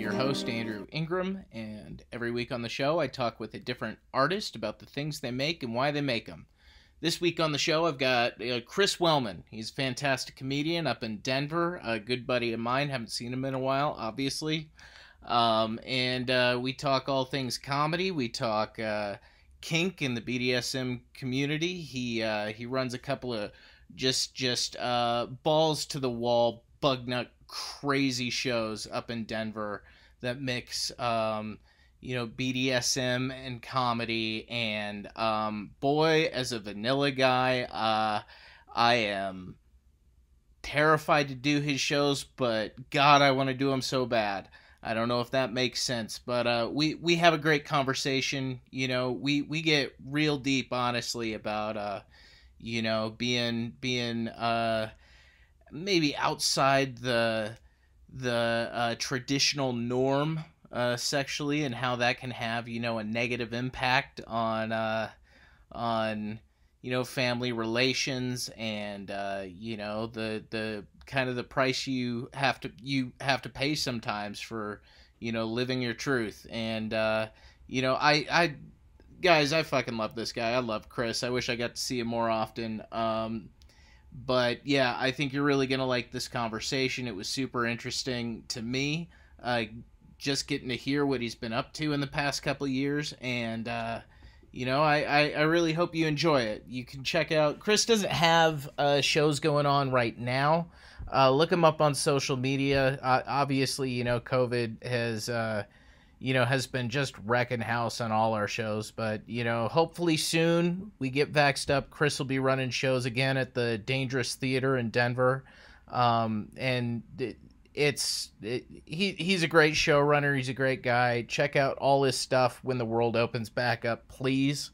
your host, Andrew Ingram, and every week on the show, I talk with a different artist about the things they make and why they make them. This week on the show, I've got Chris Wellman. He's a fantastic comedian up in Denver, a good buddy of mine. Haven't seen him in a while, obviously. And we talk all things comedy. We talk kink in the BDSM community. He runs a couple of just balls to the wall, bug nut crazy shows up in Denver that mix BDSM and comedy. And boy, as a vanilla guy, I am terrified to do his shows, but God, I want to do them so bad. I don't know if that makes sense, but we have a great conversation. We get real deep, honestly, about being maybe outside the traditional norm sexually, and how that can have a negative impact on family relations, and the kind of the price you have to pay sometimes for living your truth. And I guys, I fucking love this guy. I love Chris. I wish I got to see him more often. But yeah, I think you're really going to like this conversation. It was super interesting to me, just getting to hear what he's been up to in the past couple of years. And, I really hope you enjoy it. You can check out, Chris doesn't have shows going on right now. Look him up on social media. Obviously, COVID has been just wrecking house on all our shows, but hopefully soon we get vaxxed up. Chris will be running shows again at the Dangerous Theater in Denver. And he's a great showrunner. He's a great guy. Check out all his stuff when the world opens back up, please.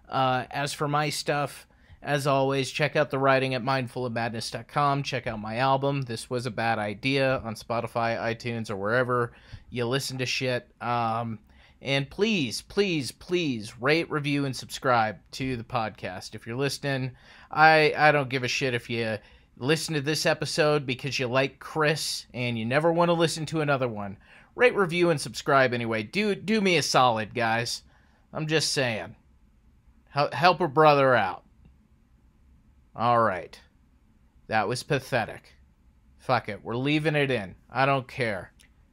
As for my stuff, as always, check out the writing at mindfulofmadness.com. Check out my album, This Was a Bad Idea, on Spotify, iTunes, or wherever you listen to shit. And please, please, please rate, review, and subscribe to the podcast. If you're listening, I don't give a shit if you listen to this episode because you like Chris and you never want to listen to another one. Rate, review, and subscribe anyway. Do me a solid, guys. I'm just saying. Help a brother out. All right. That was pathetic. Fuck it. We're leaving it in. I don't care.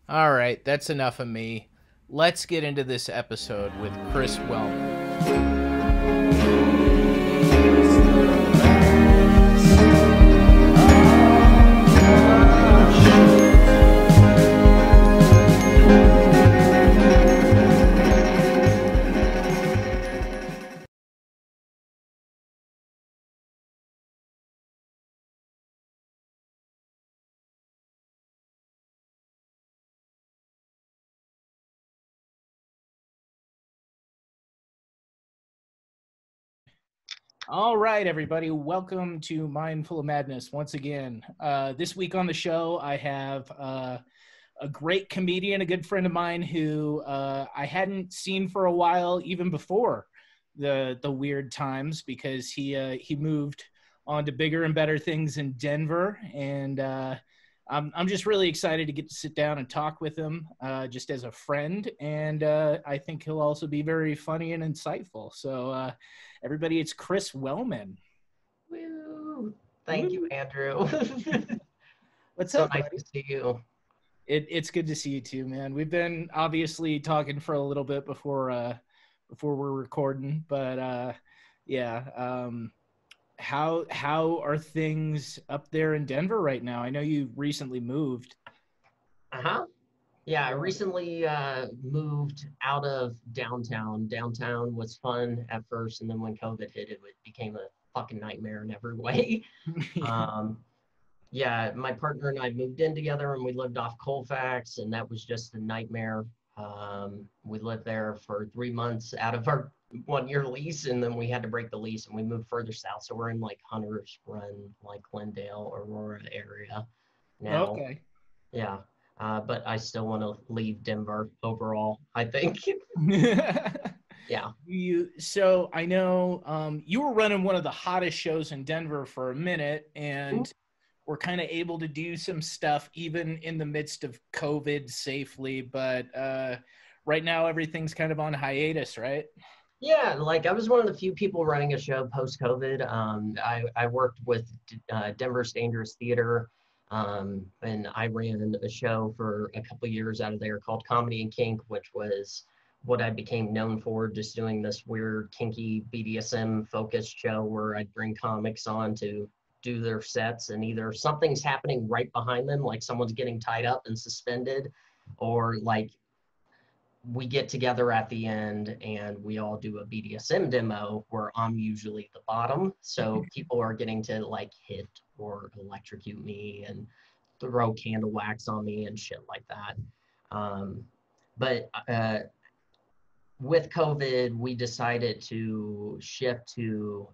All right. That's enough of me. Let's get into this episode with Chris Wellman. All right, everybody. Welcome to Mindful of Madness once again. This week on the show, I have a great comedian, a good friend of mine who I hadn't seen for a while, even before the weird times, because he moved on to bigger and better things in Denver, and I'm just really excited to get to sit down and talk with him, just as a friend, and I think he'll also be very funny and insightful. So. Everybody, it's Chris Wellman. Woo! Thank you, Andrew. What's so up, nice buddy? to see you. It's good to see you too, man. We've been obviously talking for a little bit before we're recording, but how are things up there in Denver right now? I know you recently moved. Yeah, I recently moved out of downtown. Downtown was fun at first, and then when COVID hit, it became a fucking nightmare in every way. Yeah, my partner and I moved in together, and we lived off Colfax, and that was just a nightmare. We lived there for 3 months out of our 1-year lease, and then we had to break the lease, and we moved further south. So we're in like Hunters Run, like Glendale, Aurora area now. Okay. Yeah. But I still want to leave Denver overall, I think. Yeah. So I know you were running one of the hottest shows in Denver for a minute, and we're kind of able to do some stuff even in the midst of COVID safely. But right now, everything's kind of on hiatus, right? Yeah, like I was one of the few people running a show post-COVID. I worked with Denver's Dangerous Theater, and I ran a show for a couple years out of there called Comedy and Kink, which was what I became known for, just doing this weird kinky BDSM focused show where I'd bring comics on to do their sets, and either something's happening right behind them, like someone's getting tied up and suspended, or like we get together at the end and we all do a BDSM demo where I'm usually the bottom. So people are getting to like hit or electrocute me and throw candle wax on me and shit like that. But with COVID, we decided to shift to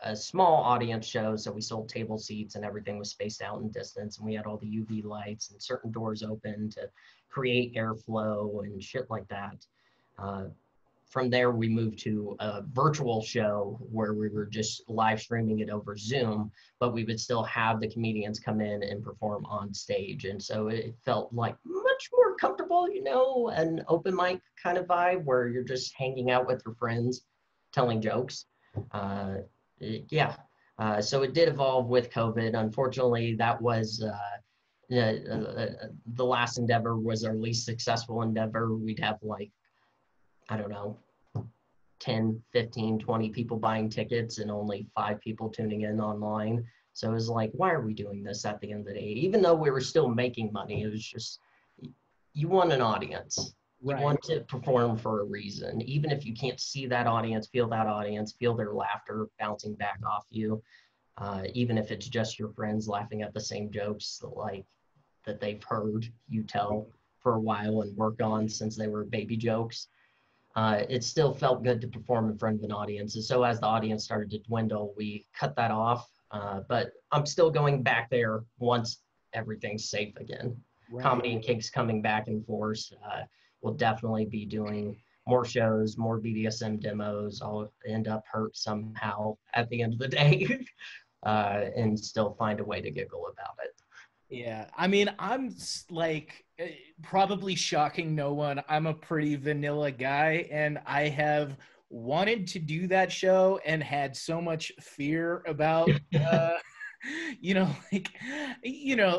a small audience show. So we sold table seats and everything was spaced out in distance. And we had all the UV lights and certain doors open to create airflow and shit like that. From there, we moved to a virtual show where we were just live streaming it over Zoom, but we would still have the comedians come in and perform on stage. And so it felt like much more comfortable, you know, an open mic kind of vibe where you're just hanging out with your friends, telling jokes. Yeah. So it did evolve with COVID. Unfortunately, that was the last endeavor was our least successful endeavor. We'd have like, I don't know, 10, 15, 20 people buying tickets and only 5 people tuning in online. So it was like, why are we doing this at the end of the day? Even though we were still making money, it was just, you want an audience. You want to perform for a reason. Even if you can't see that audience, feel their laughter bouncing back off you. Even if it's just your friends laughing at the same jokes like that they've heard you tell for a while and work on since they were baby jokes. It still felt good to perform in front of an audience. And so as the audience started to dwindle, we cut that off. But I'm still going back there once everything's safe again. Right. Comedy and Kink's coming back in force. We'll definitely be doing more shows, more BDSM demos. I'll end up hurt somehow at the end of the day and still find a way to giggle about it. Yeah, I mean, I'm like probably shocking no one. I'm a pretty vanilla guy, and I have wanted to do that show and had so much fear about,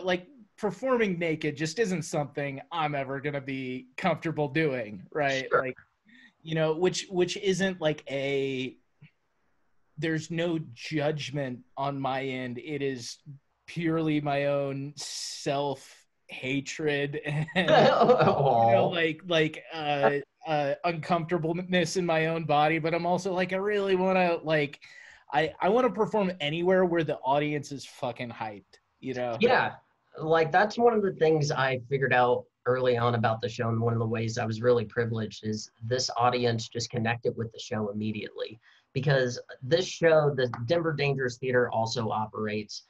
like performing naked just isn't something I'm ever gonna be comfortable doing, right? Sure. Like, which isn't like there's no judgment on my end. It is purely my own self-hatred and uncomfortableness in my own body. But I'm also like, I really want to I want to perform anywhere where the audience is fucking hyped, you know? Yeah, like that's one of the things I figured out early on about the show, and one of the ways I was really privileged is this audience just connected with the show immediately. Because this show, the Denver Dangerous Theater, also operates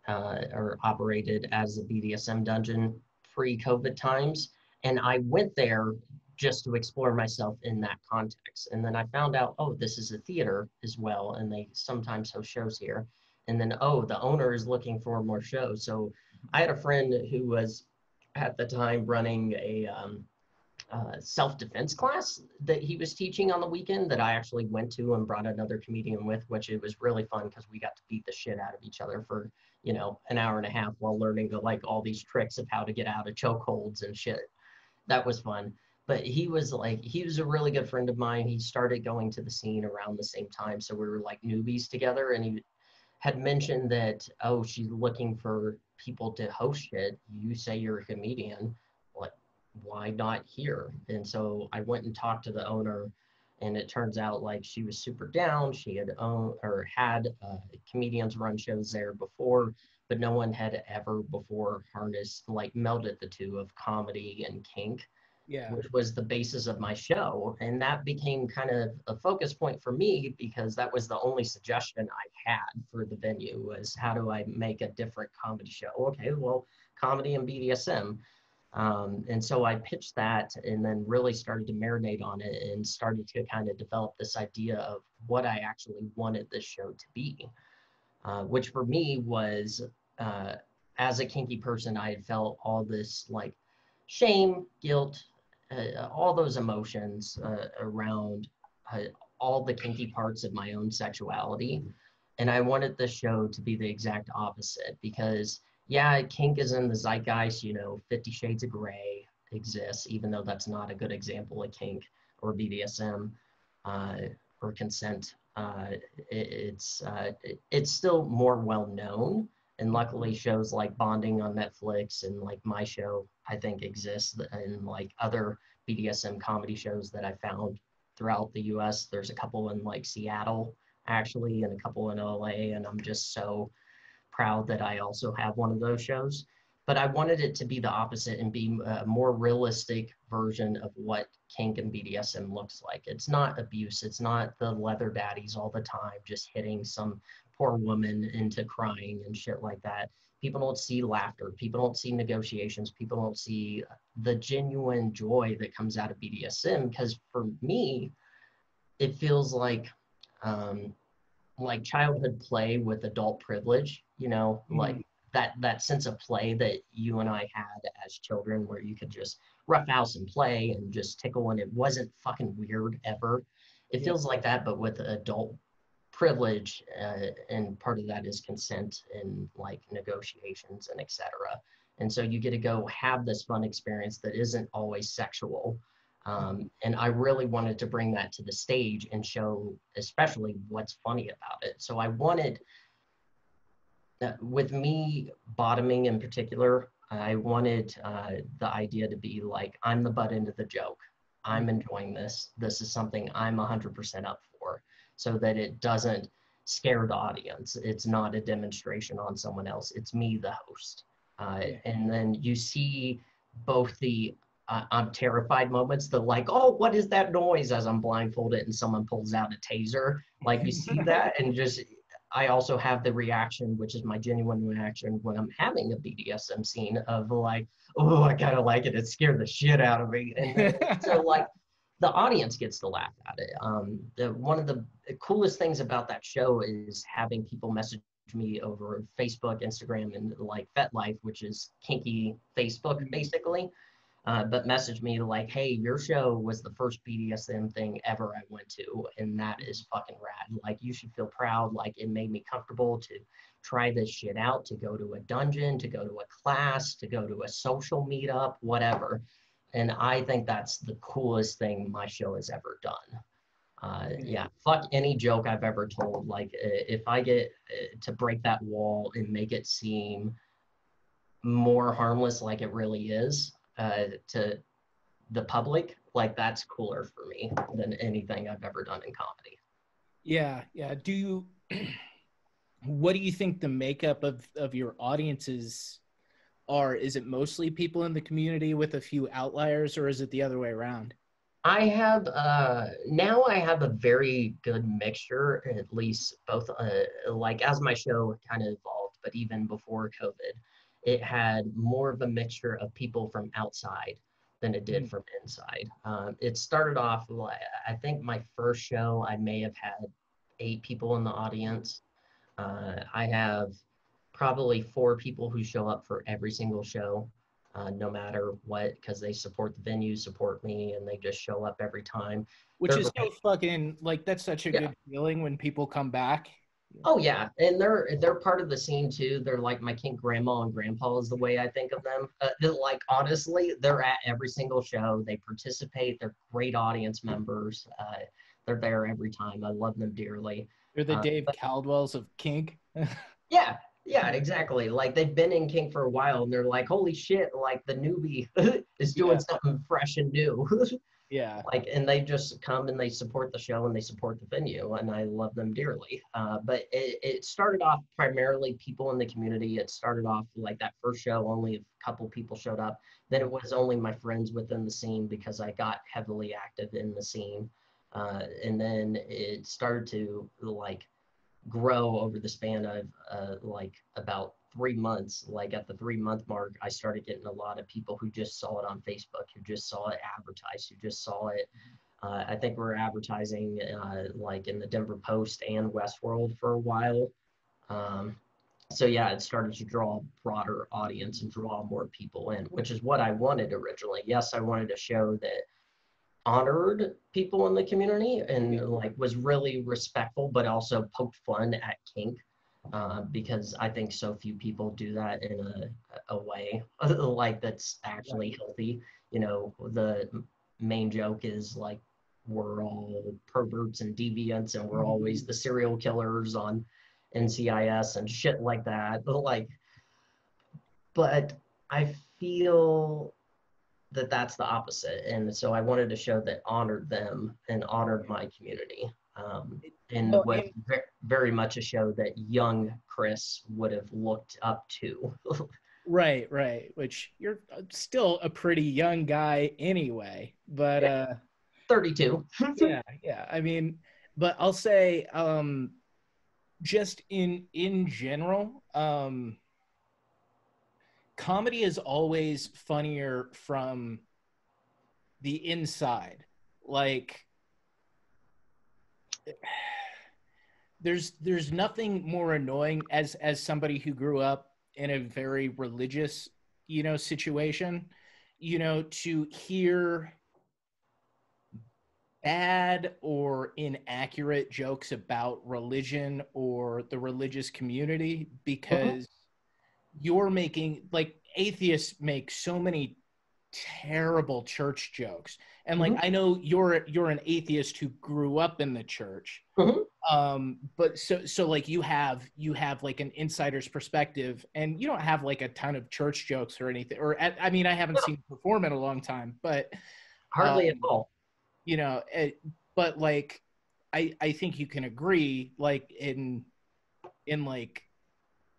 or operated as a BDSM dungeon pre-COVID times. And I went there just to explore myself in that context. And then I found out, oh, this is a theater as well. And they sometimes host shows here. And then, oh, the owner is looking for more shows. So I had a friend who was at the time running a self-defense class that he was teaching on the weekend that I actually went to and brought another comedian with, which it was really fun because we got to beat the shit out of each other for, you know, an hour and a half while learning the, like all these tricks of how to get out of chokeholds and shit. That was fun. But he was a really good friend of mine. He started going to the scene around the same time. So we were like newbies together. And he had mentioned that, oh, she's looking for people to host shit. You say you're a comedian. Like, why not here? And so I went and talked to the owner, and it turns out like she was super down. She had had comedians run shows there before, but no one had ever before harnessed, like melded the two of comedy and kink. Yeah. Which was the basis of my show. And that became kind of a focus point for me because that was the only suggestion I had for the venue was how do I make a different comedy show? Okay, well, comedy and BDSM. And so I pitched that and then really started to marinate on it and started to kind of develop this idea of what I actually wanted this show to be. which for me was, as a kinky person, I had felt all this like shame, guilt, all those emotions around uh, all the kinky parts of my own sexuality. And I wanted the show to be the exact opposite because, yeah, kink is in the zeitgeist, 50 Shades of Grey exists, even though that's not a good example of kink or BDSM uh, or consent. It's still more well known. And luckily, shows like Bonding on Netflix and like my show, I think, exists, and like other BDSM comedy shows that I found throughout the US. There's a couple in like Seattle, actually, and a couple in LA. And I'm just so proud that I also have one of those shows. But I wanted it to be the opposite and be a more realistic version of what kink and BDSM looks like. It's not abuse. It's not the leather daddies all the time just hitting some poor woman into crying and shit like that. People don't see laughter. People don't see negotiations. People don't see the genuine joy that comes out of BDSM. Because for me, it feels like childhood play with adult privilege, like that sense of play that you and I had as children where you could just roughhouse and play and just tickle and it wasn't fucking weird ever. It feels like that, but with adult privilege, and part of that is consent and like negotiations and etc. And so you get to go have this fun experience that isn't always sexual. And I really wanted to bring that to the stage and show especially what's funny about it. So I wanted, with me bottoming in particular, I wanted the idea to be like, I'm the butt end of the joke. I'm enjoying this. This is something I'm 100% up for, so that it doesn't scare the audience. It's not a demonstration on someone else. It's me, the host. And then you see both the I'm terrified moments, the like, oh, what is that noise as I'm blindfolded and someone pulls out a taser. Like you see that, and just I also have the reaction, which is my genuine reaction when I'm having a BDSM scene of like, oh, I kind of like it. It scared the shit out of me. And then, so like the audience gets to laugh at it. One of the coolest things about that show is having people message me over Facebook, Instagram, and like FetLife, which is kinky Facebook, basically. But message me like, hey, your show was the first BDSM thing ever I went to, and that is fucking rad. Like, you should feel proud. Like, it made me comfortable to try this shit out, to go to a dungeon, to go to a class, to go to a social meetup, whatever. And I think that's the coolest thing my show has ever done. Yeah, fuck any joke I've ever told. Like, if I get to break that wall and make it seem more harmless like it really is, to the public, like that's cooler for me than anything I've ever done in comedy. Yeah. Do you what do you think the makeup of your audiences are? Is it mostly people in the community with a few outliers, or is it the other way around? I have now I have a very good mixture, at least both like as my show kind of evolved, but even before COVID, it had more of a mixture of people from outside than it did from inside. It started off like, I think my first show I may have had 8 people in the audience. I have probably 4 people who show up for every single show, no matter what, because they support the venue, support me, and they just show up every time. Which is so fucking, like, that's such a good feeling when people come back. Oh yeah, and they're part of the scene too. They're like my kink grandma and grandpa is the way I think of them. Like honestly, they're at every single show. They participate. They're great audience members. They're there every time. I love them dearly. They're the Dave Caldwells of kink. Yeah, exactly. Like they've been in kink for a while, and they're like, holy shit! Like the newbie is doing something fresh and new. Yeah. Like, and they just come and they support the show and they support the venue, and I love them dearly. But it started off primarily people in the community. It started off like that first show, only a couple people showed up. Then it was only my friends within the scene because I got heavily active in the scene. And then it started to like grow over the span of like about 3 months. Like at the 3-month mark, I started getting a lot of people who just saw it on Facebook, who just saw it advertised, who just saw it. I think we're advertising like in the Denver Post and Westworld for a while. So yeah, it started to draw a broader audience and draw more people in, which is what I wanted originally. Yes, I wanted a show that honored people in the community and like was really respectful, but also poked fun at kink, because I think so few people do that in a way like that's actually healthy. You know, the main joke is like we're all perverts and deviants and we're always the serial killers on NCIS and shit like that. Like, but I feel that that's the opposite. And so I wanted a show that honored them and honored my community. And Well, was very much a show that young Chris would have looked up to. right, right. Which you're still a pretty young guy anyway, but 32. yeah, yeah. I mean, but I'll say, just in general, comedy is always funnier from the inside. Like, there's nothing more annoying as somebody who grew up in a very religious, situation, to hear bad or inaccurate jokes about religion or the religious community, because you're making, like, atheists make so many terrible church jokes. And like, I know you're an atheist who grew up in the church. But so like you have like an insider's perspective, and you don't have like a ton of church jokes or anything, or I mean, I haven't seen you perform in a long time, but Hardly at all. But like, I think you can agree, like, in like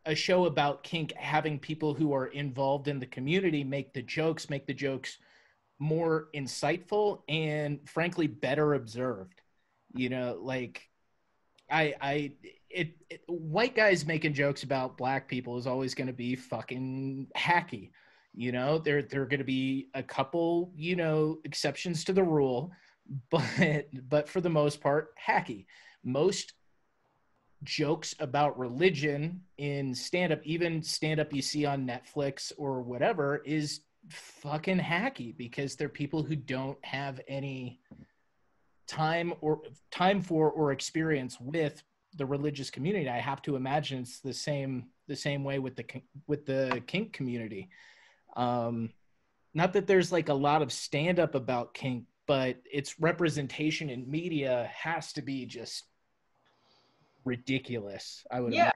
a show about kink, having people who are involved in the community make the jokes more insightful and frankly better observed. Like, white guys making jokes about black people is always going to be fucking hacky. There are going to be a couple, exceptions to the rule, but for the most part, hacky. Most jokes about religion in stand-up, even stand-up you see on Netflix or whatever, is fucking hacky because they're people who don't have any time for or experience with the religious community. I have to imagine it's the same way with the kink community. Not that there's like a lot of stand-up about kink, but its representation in media has to be just ridiculous, I would imagine.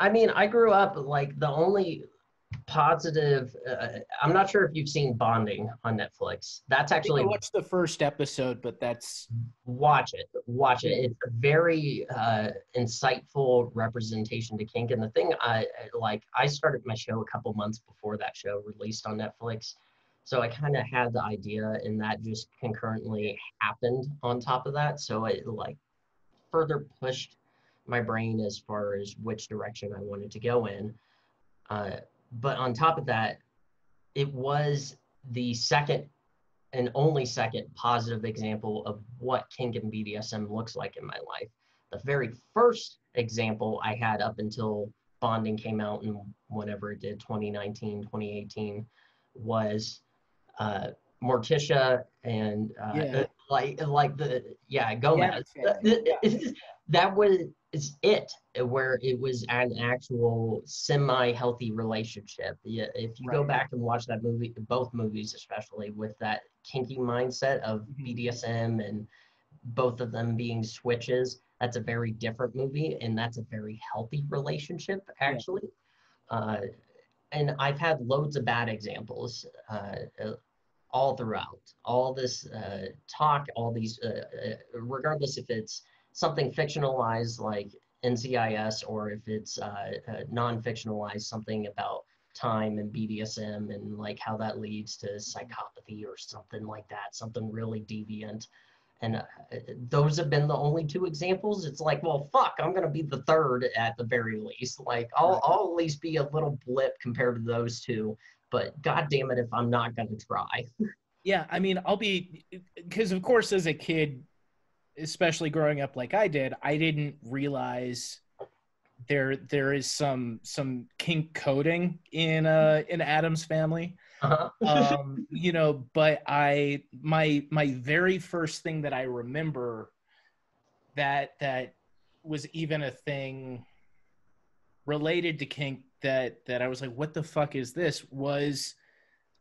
I mean, I grew up like the only positive. I'm not sure if you've seen Bonding on Netflix. That's I think I actually watched the first episode, but that's watch it. It's a very insightful representation to kink. And the thing I started my show a couple months before that show released on Netflix. So I kind of had the idea, and that just concurrently happened on top of that. So it like further pushed my brain as far as which direction I wanted to go in. But on top of that, it was the second and only second positive example of what kink and BDSM looks like in my life. The very first example I had up until Bonding came out in whenever it did, 2019, 2018, was Morticia and Gomez. That was it, where it was an actual semi-healthy relationship. Yeah, if you go back and watch that movie, both movies especially, with that kinky mindset of BDSM and both of them being switches, that's a very different movie, and that's a very healthy relationship, actually. And I've had loads of bad examples all throughout. All this talk, all these, regardless if it's something fictionalized like NCIS or if it's non-fictionalized, something about time and BDSM and like how that leads to psychopathy or something like that, something really deviant. And those have been the only two examples. It's like, well, fuck, I'm going to be the third at the very least. Like, I'll at least be a little blip compared to those two. But God damn it if I'm not going to try. Yeah, I mean, because of course, as a kid, especially growing up like I did, I didn't realize there is some kink coding in Adam's family. Uh-huh. You know, but my very first thing that I remember that was even a thing related to kink that I was like, what the fuck is this? Was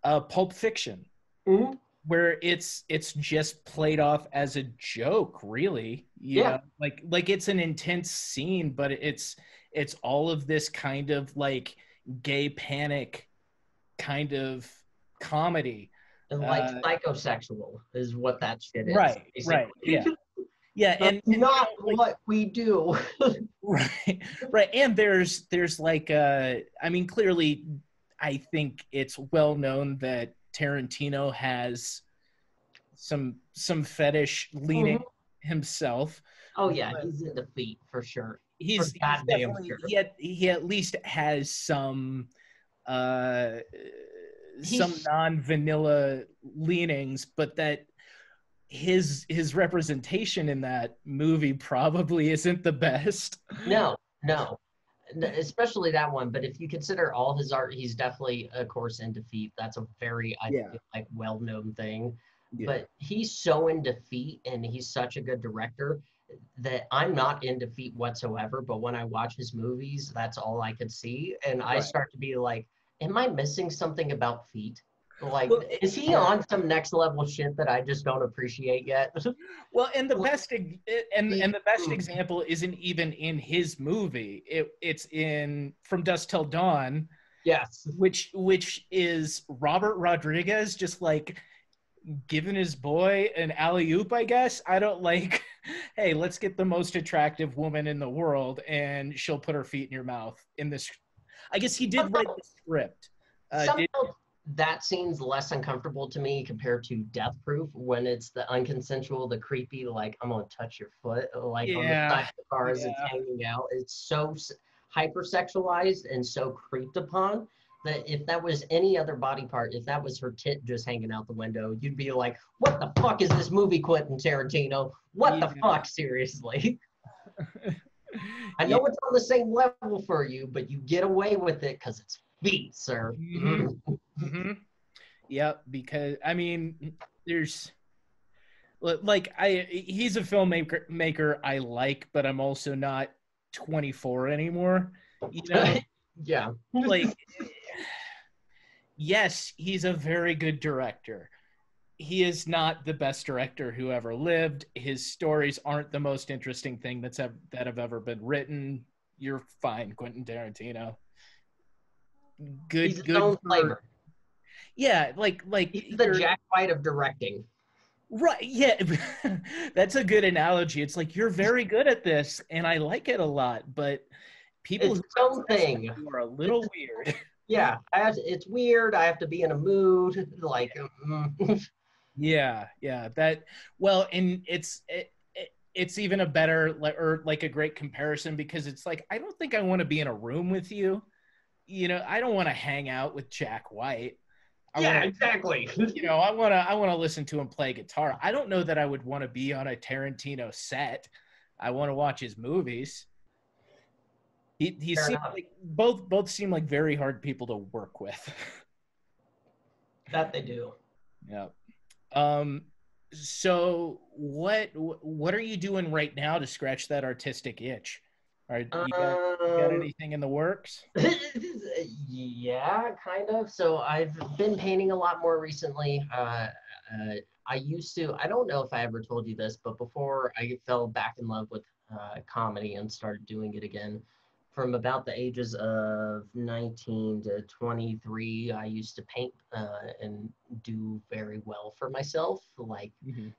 Pulp Fiction, Mhm. where it's just played off as a joke, really. You Yeah. know, like it's an intense scene, but it's all of this kind of like gay panic kind of comedy. And like Uh, psychosexual is what that shit is, right, basically. yeah, yeah, That's and you not know, like, what we do. right, right, and there's like I mean, clearly, I think it's well known that Tarantino has some fetish leaning Mhm. himself, Oh yeah, but he's in defeat for sure. For he's goddamn definitely sure. he at least has uh some He's non-vanilla leanings, but that his representation in that movie probably isn't the best. no, no. Especially that one. But if you consider all his art, he's definitely, of course, in defeat. That's a very, I Yeah, feel like, well-known thing. yeah, But he's so in defeat, and he's such a good director that I'm not in defeat whatsoever. But when I watch his movies, that's all I could see, and I right. start to be like, "Am I missing something about feet? Like, Well, is he yeah. on some next level shit that I just don't appreciate yet?" Well, and the Like, best and feet, the best example isn't even in his movie. It's in From Dusk Till Dawn, yes. which is Robert Rodriguez just like giving his boy an alley oop, I guess. I don't like, hey, let's get the most attractive woman in the world and she'll put her feet in your mouth in this. I guess he did write the script. Did Somehow that seems less uncomfortable to me compared to Death Proof when it's the unconsensual, the creepy, like I'm gonna touch your foot, like on the side Yeah, of the car as it's yeah, hanging out. It's so hypersexualized and so creeped upon that if that was any other body part, if that was her tit just hanging out the window, you'd be like, "What the fuck is this movie, Quentin Tarantino? What the yeah. fuck, seriously?" I Yeah. know it's on the same level for you, but you get away with it because it's feet, sir. Hmm. Hmm. Yep. Because I mean, there's like he's a filmmaker I like, but I'm also not 24 anymore. You know, Yeah. like yes, he's a very good director. He is not the best director who ever lived. His stories aren't the most interesting thing that have ever been written. You're fine, Quentin Tarantino. He's Good, his good own for flavor. yeah, like He's the you're Jack White of directing. right. Yeah, that's a good analogy. It's like you're very good at this, and I like it a lot, but people It's who its are own obsessed with thing. you are a little It's weird. yeah. It's weird. I have to be in a mood. Like Yeah, yeah. That well, and it's even a better or like a great comparison because it's like I don't think I want to be in a room with you. You know, I don't want to hang out with Jack White. I want yeah, to, exactly. you know, I want to listen to him play guitar. I don't know that I would want to be on a Tarantino set. I want to watch his movies. He Fair seems enough. like both seem like very hard people to work with. That they do. Yeah. Um, so what are you doing right now to scratch that artistic itch? Are you got Um, anything in the works? yeah, kind of. So I've been painting a lot more recently. I used to, I don't know if I ever told you this, but before I fell back in love with comedy and started doing it again, from about the ages of 19 to 23, I used to paint and do very well for myself, like Mhm.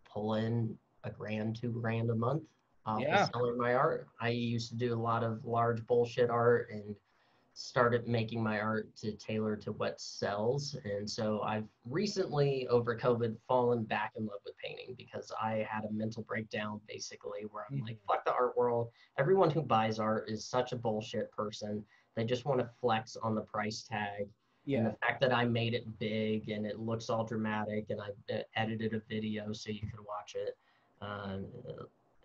pull in a grand, 2 grand a month off of Yeah. selling my art. I used to do a lot of large bullshit art and started making my art to tailor to what sells. And so I've recently, over COVID, fallen back in love with painting because I had a mental breakdown basically where I'm like, Mhm. fuck the art world. Everyone who buys art is such a bullshit person. They just want to flex on the price tag. And the Yeah. fact that I made it big and it looks all dramatic and I edited a video so you could watch it. Um,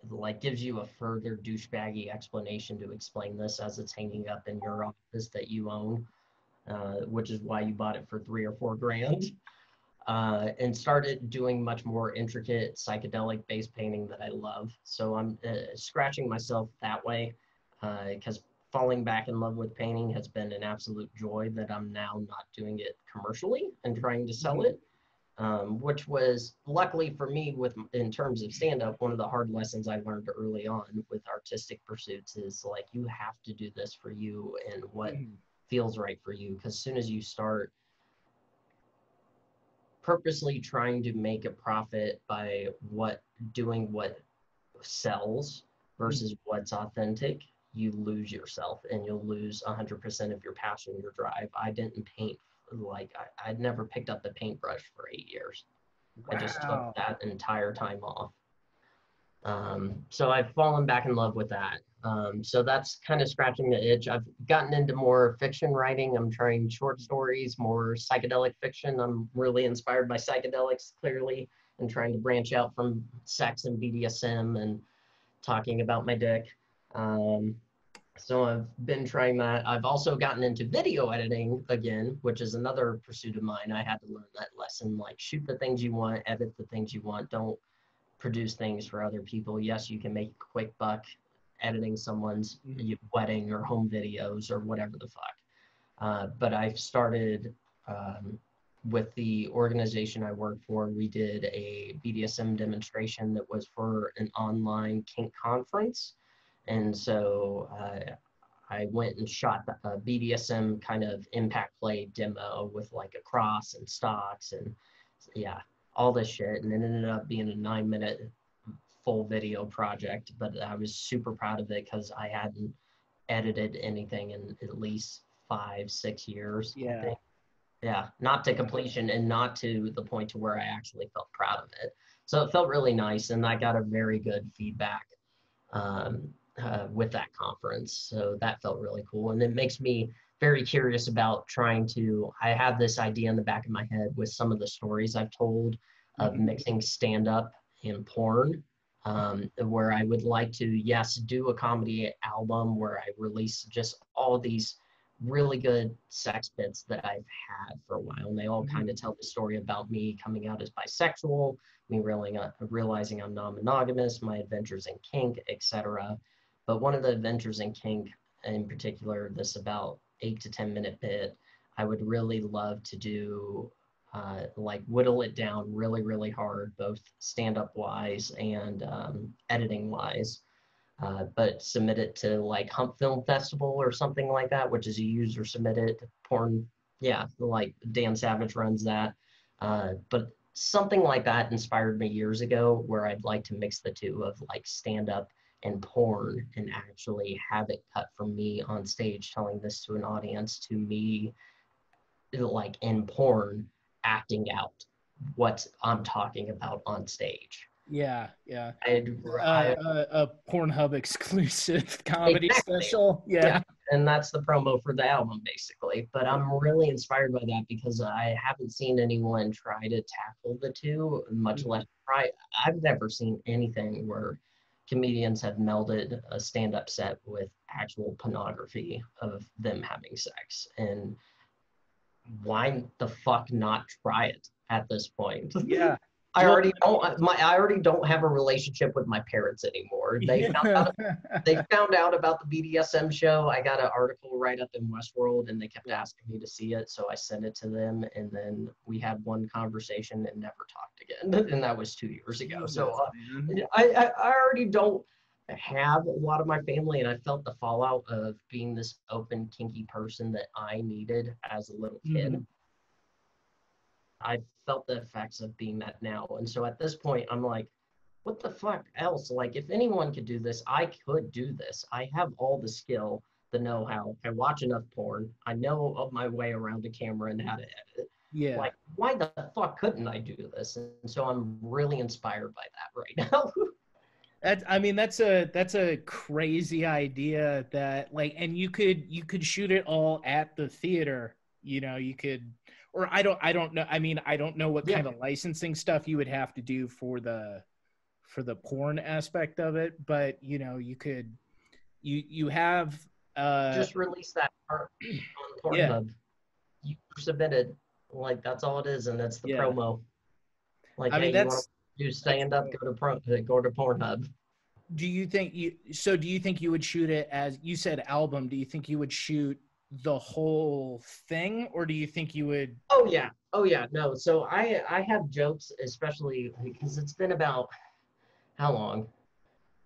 like gives you a further douchebaggy explanation to explain this as it's hanging up in your office that you own, which is why you bought it for 3 or 4 grand. And started doing much more intricate psychedelic base painting that I love. So I'm scratching myself that way because falling back in love with painting has been an absolute joy that I'm now not doing it commercially and trying to sell it. Which was luckily for me with in terms of stand-up, one of the hard lessons I learned early on with artistic pursuits is like you have to do this for you and what feels right for you, because as soon as you start purposely trying to make a profit by doing what sells versus what's authentic, you lose yourself and you'll lose 100% of your passion, your drive. I didn't paint like I'd never picked up the paintbrush for 8 years. Wow. I just took that entire time off. So I've fallen back in love with that. So that's kind of scratching the itch. I've gotten into more fiction writing. I'm trying short stories, more psychedelic fiction. I'm really inspired by psychedelics, clearly, and trying to branch out from sex and BDSM and talking about my dick. So I've been trying that. I've also gotten into video editing again, which is another pursuit of mine. I had to learn that lesson, like shoot the things you want, edit the things you want. Don't produce things for other people. Yes, you can make a quick buck editing someone's wedding or home videos or whatever the fuck. But I've started with the organization I work for. We did a BDSM demonstration that was for an online kink conference. And so I went and shot a BDSM kind of impact play demo with like a cross and stocks and yeah, all this shit. And it ended up being a 9-minute full video project, but I was super proud of it because I hadn't edited anything in at least 5-6 years. Yeah. I think. Yeah, not to completion and not to the point to where I actually felt proud of it. So it felt really nice, and I got a very good feedback with that conference. So that felt really cool. And it makes me very curious about trying to, I have this idea in the back of my head with some of the stories I've told of mixing stand-up and porn, where I would like to, yes, do a comedy album where I release just all these really good sex bits that I've had for a while. And they all kind of tell the story about me coming out as bisexual, me realizing I'm non-monogamous, my adventures in kink, etc. But one of the adventures in kink, in particular, this about 8 to 10 minute bit, I would really love to do like whittle it down really, really hard, both stand-up wise and editing wise, but submit it to like Hump Film Festival or something like that, which is a user submitted porn. Yeah, like Dan Savage runs that. But something like that inspired me years ago, where I'd like to mix the two of like stand-up and porn and actually have it cut from me on stage telling this to an audience, to me like in porn acting out what I'm talking about on stage. Yeah, yeah. A Pornhub exclusive comedy special. Yeah. And that's the promo for the album, basically. But I'm really inspired by that because I haven't seen anyone try to tackle the two, much less try. I've never seen anything where comedians have melded a stand-up set with actual pornography of them having sex. And why the fuck not try it at this point? Yeah. I already don't have a relationship with my parents anymore. They found out about the BDSM show. I got an article right up in Westworld, and they kept asking me to see it, so I sent it to them, and then we had one conversation and never talked again. And that was 2 years ago. So I already don't have a lot of my family, and I felt the fallout of being this open, kinky person that I needed as a little kid. I felt the effects of being that now. And so at this point, I'm like, what the fuck else? Like, if anyone could do this, I could do this. I have all the skill, the know-how. I watch enough porn. I know of my way around a camera and how to edit. Yeah. Like, why the fuck couldn't I do this? And so I'm really inspired by that right now. That's a crazy idea that like, and you could shoot it all at the theater. You know, you could. Or I don't know. I mean, I don't know what kind of licensing stuff you would have to do for the porn aspect of it, but you know, you have Just release that part on yeah, Pornhub. You submitted, like that's all it is, and that's the yeah. promo. Like, I hey, mean, you want that's to do stand up? Go to Pornhub. do you think you would shoot it as you said album? Do you think you would shoot the whole thing, or do you think you would? Oh yeah, no. So I have jokes, especially because it's been about how long?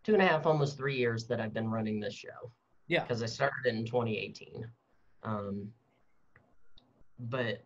2.5, almost 3 years that I've been running this show. Yeah, Because I started in 2018. Um, but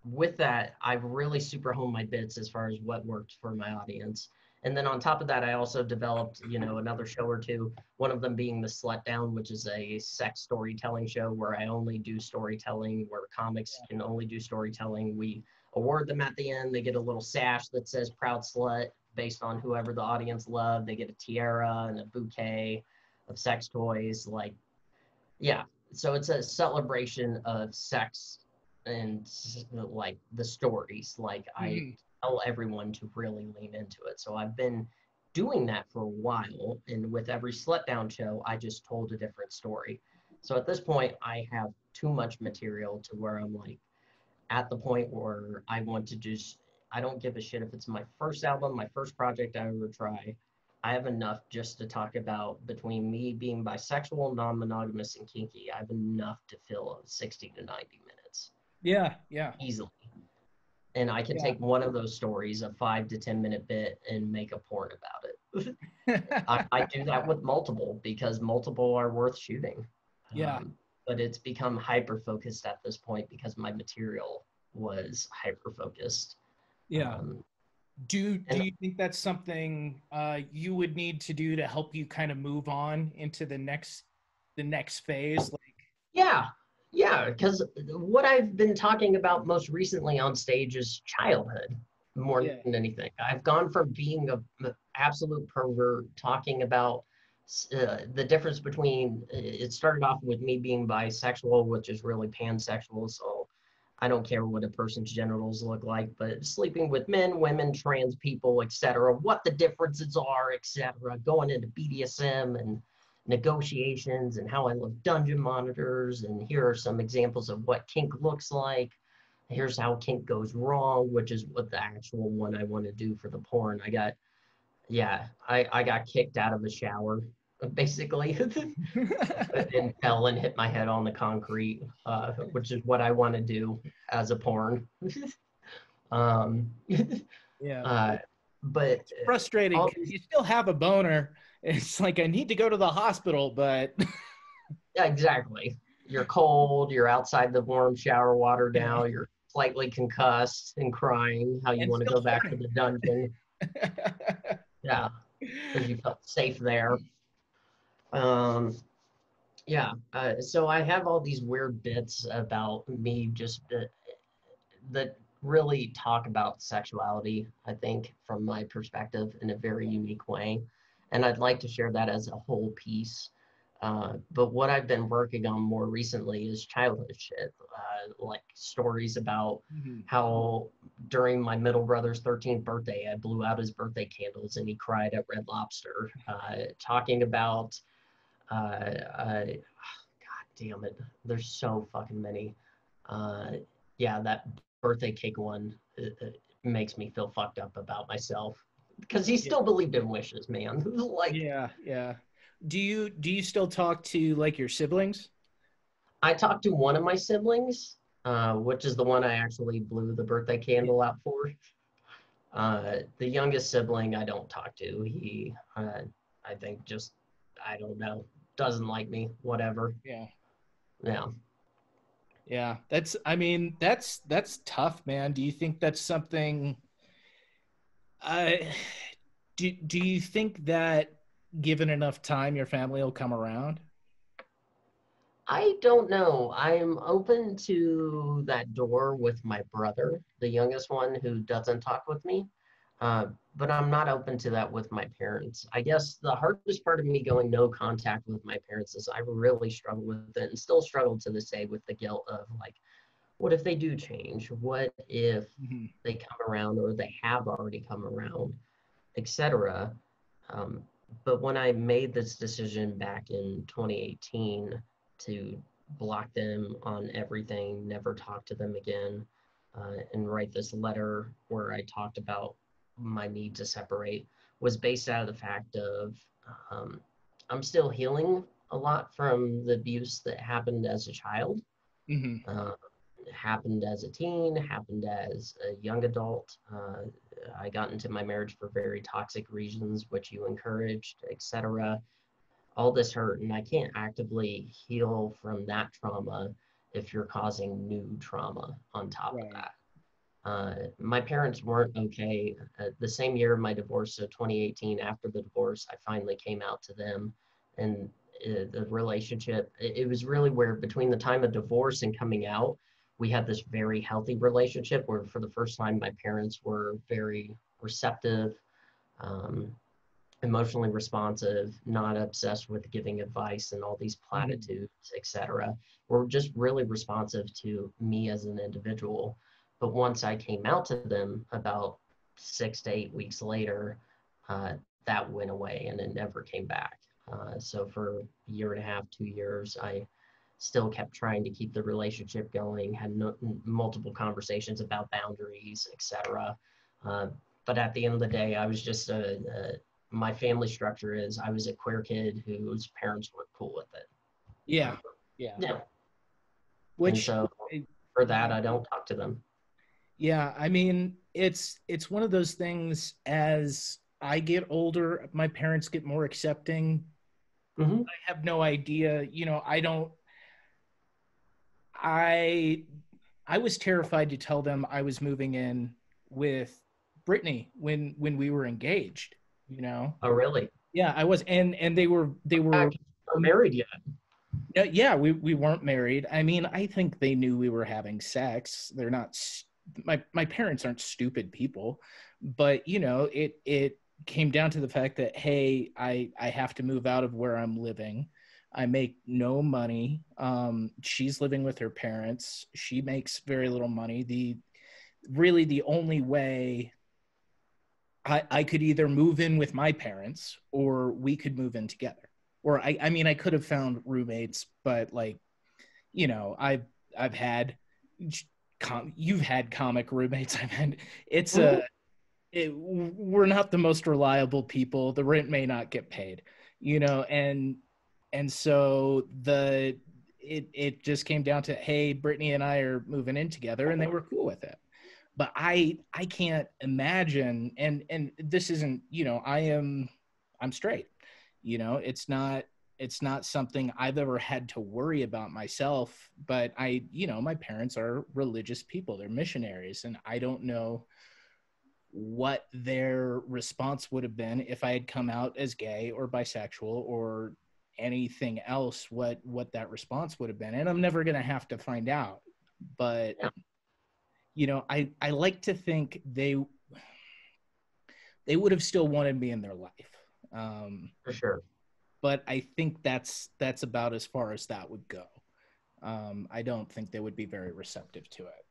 with that, I've really super honed my bits as far as what worked for my audience. And then on top of that, I also developed, another show or two, one of them being The Slut Down, which is a sex storytelling show where I only do storytelling, where comics can only do storytelling. We award them at the end. They get a little sash that says Proud Slut based on whoever the audience loved. They get a tiara and a bouquet of sex toys. Like, yeah. So it's a celebration of sex and like the stories. Like I Mhm. tell everyone to really lean into it. So I've been doing that for a while, and with every Slut Down show, I just told a different story. So at this point, I have too much material to where I'm like at the point where I want to just I don't give a shit if it's my first album, my first project I ever try. I have enough just to talk about between me being bisexual, non-monogamous, and kinky. I have enough to fill 60 to 90 minutes Yeah, yeah, easily. And I can yeah, take one of those stories, a 5 to 10 minute bit, and make a porn about it. I do that with multiple because multiple are worth shooting. yeah, But it's become hyper focused at this point because my material was hyper focused. yeah. Um, Do and you think that's something you would need to do to help you kind of move on into the next phase? Like, yeah, yeah, because what I've been talking about most recently on stage is childhood more yeah, than anything. I've gone from being a absolute pervert talking about the difference between it started off with me being bisexual, which is really pansexual. So I don't care what a person's genitals look like, but sleeping with men, women, trans people, etc., what the differences are, etc., going into BDSM and negotiations and how I love dungeon monitors. And here are some examples of what kink looks like. Here's how kink goes wrong, which is what the actual one I want to do for the porn. I got kicked out of a shower, basically, and fell and hit my head on the concrete, which is what I want to do as a porn. um, yeah. uh, but It's frustrating all because these, you still have a boner. It's like I need to go to the hospital, but yeah, exactly. You're cold, you're outside the warm shower water yeah, now, you're slightly concussed and crying how you and want to still go back to horny. the dungeon. Yeah, because you felt safe there. Um, yeah, so I have all these weird bits about me just that really talk about sexuality, I think, from my perspective in a very unique way. And I'd like to share that as a whole piece. But what I've been working on more recently is childhood shit, like stories about Mhm. how during my middle brother's 13th birthday, I blew out his birthday candles and he cried at Red Lobster. Talking about, God damn it, there's so fucking many. Uh, yeah, that birthday cake one makes me feel fucked up about myself because he Yeah, still believed in wishes, man. Like, yeah, yeah. Do you still talk to like your siblings? I talked to one of my siblings, which is the one I actually blew the birthday Yeah, candle out for. The youngest sibling I don't talk to. He, I think, just I don't know, doesn't like me. Whatever. yeah, Yeah. yeah. That's I mean that's tough, man. Do you think that's something? I do you think that given enough time, your family will come around? I don't know. I'm open to that door with my brother, the youngest one who doesn't talk with me. But I'm not open to that with my parents. I guess the hardest part of me going no contact with my parents is I really struggle with it and still struggle to this day with the guilt of like, what if they do change? What if Mhm. they come around or they have already come around, etc. Um, but when I made this decision back in 2018 to block them on everything, never talk to them again, and write this letter where I talked about my need to separate, was based out of the fact of um, I'm still healing a lot from the abuse that happened as a child. Hmm. Uh, happened as a teen, happened as a young adult. I got into my marriage for very toxic reasons, which you encouraged, etc. All this hurt, and I can't actively heal from that trauma if you're causing new trauma on top of Right. that. My parents weren't okay. The same year of my divorce, so 2018, after the divorce, I finally came out to them. And the relationship, it was really where between the time of divorce and coming out, we had this very healthy relationship where for the first time, my parents were very receptive, um, emotionally responsive, not obsessed with giving advice and all these Hmm. platitudes, etc. Were just really responsive to me as an individual. But once I came out to them about 6 to 8 weeks later, uh, that went away and it never came back. So for a year and a half, 2 years, I still kept trying to keep the relationship going, had multiple conversations about boundaries, etc. Uh, but at the end of the day, I was just my family structure is I was a queer kid whose parents were cool with it. Yeah. Uh, Yeah. yeah. And Which, so for that, I don't talk to them. yeah, I mean, it's one of those things. As I get older, my parents get more accepting. Mm-hmm. I have no idea. I don't. I I was terrified to tell them I was moving in with Brittany when we were engaged. You know. Oh, really? Yeah, I was, and they were. We're married yet. Yeah, we weren't married. I mean, I think they knew we were having sex. They're not my parents aren't stupid people, but it came down to the fact that, hey, I have to move out of where I'm living. I make no money. She's living with her parents. She makes very little money. The only way I could either move in with my parents or we could move in together. Or I mean, I could have found roommates, but like, I've had, you've had comic roommates. I've had, it's Mm-hmm. a, we're not the most reliable people. The rent may not get paid, and so it just came down to, hey, Brittany and I are moving in together, and they were cool with it. But I can't imagine, and this isn't, I'm straight. It's not something I've ever had to worry about myself. But my parents are religious people. They're missionaries, and I don't know what their response would have been if I had come out as gay or bisexual or anything else, what that response would have been. And I'm never going to have to find out. But Yeah, I like to think they would have still wanted me in their life. for sure. But I think that's about as far as that would go. I don't think they would be very receptive to it.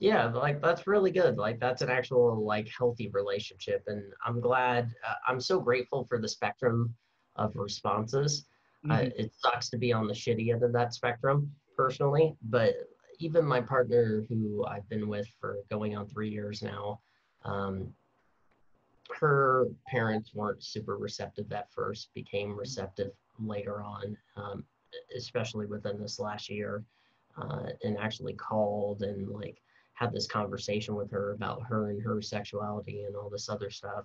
Yeah, like that's really good. Like that's an actual like healthy relationship, and I'm glad. I'm so grateful for the spectrum of responses. Mhm. It sucks to be on the shitty end of that spectrum personally, but even my partner, who I've been with for going on 3 years now, um, her parents weren't super receptive at first, became receptive later on, especially within this last year, and actually called and like had this conversation with her about her and her sexuality and all this other stuff.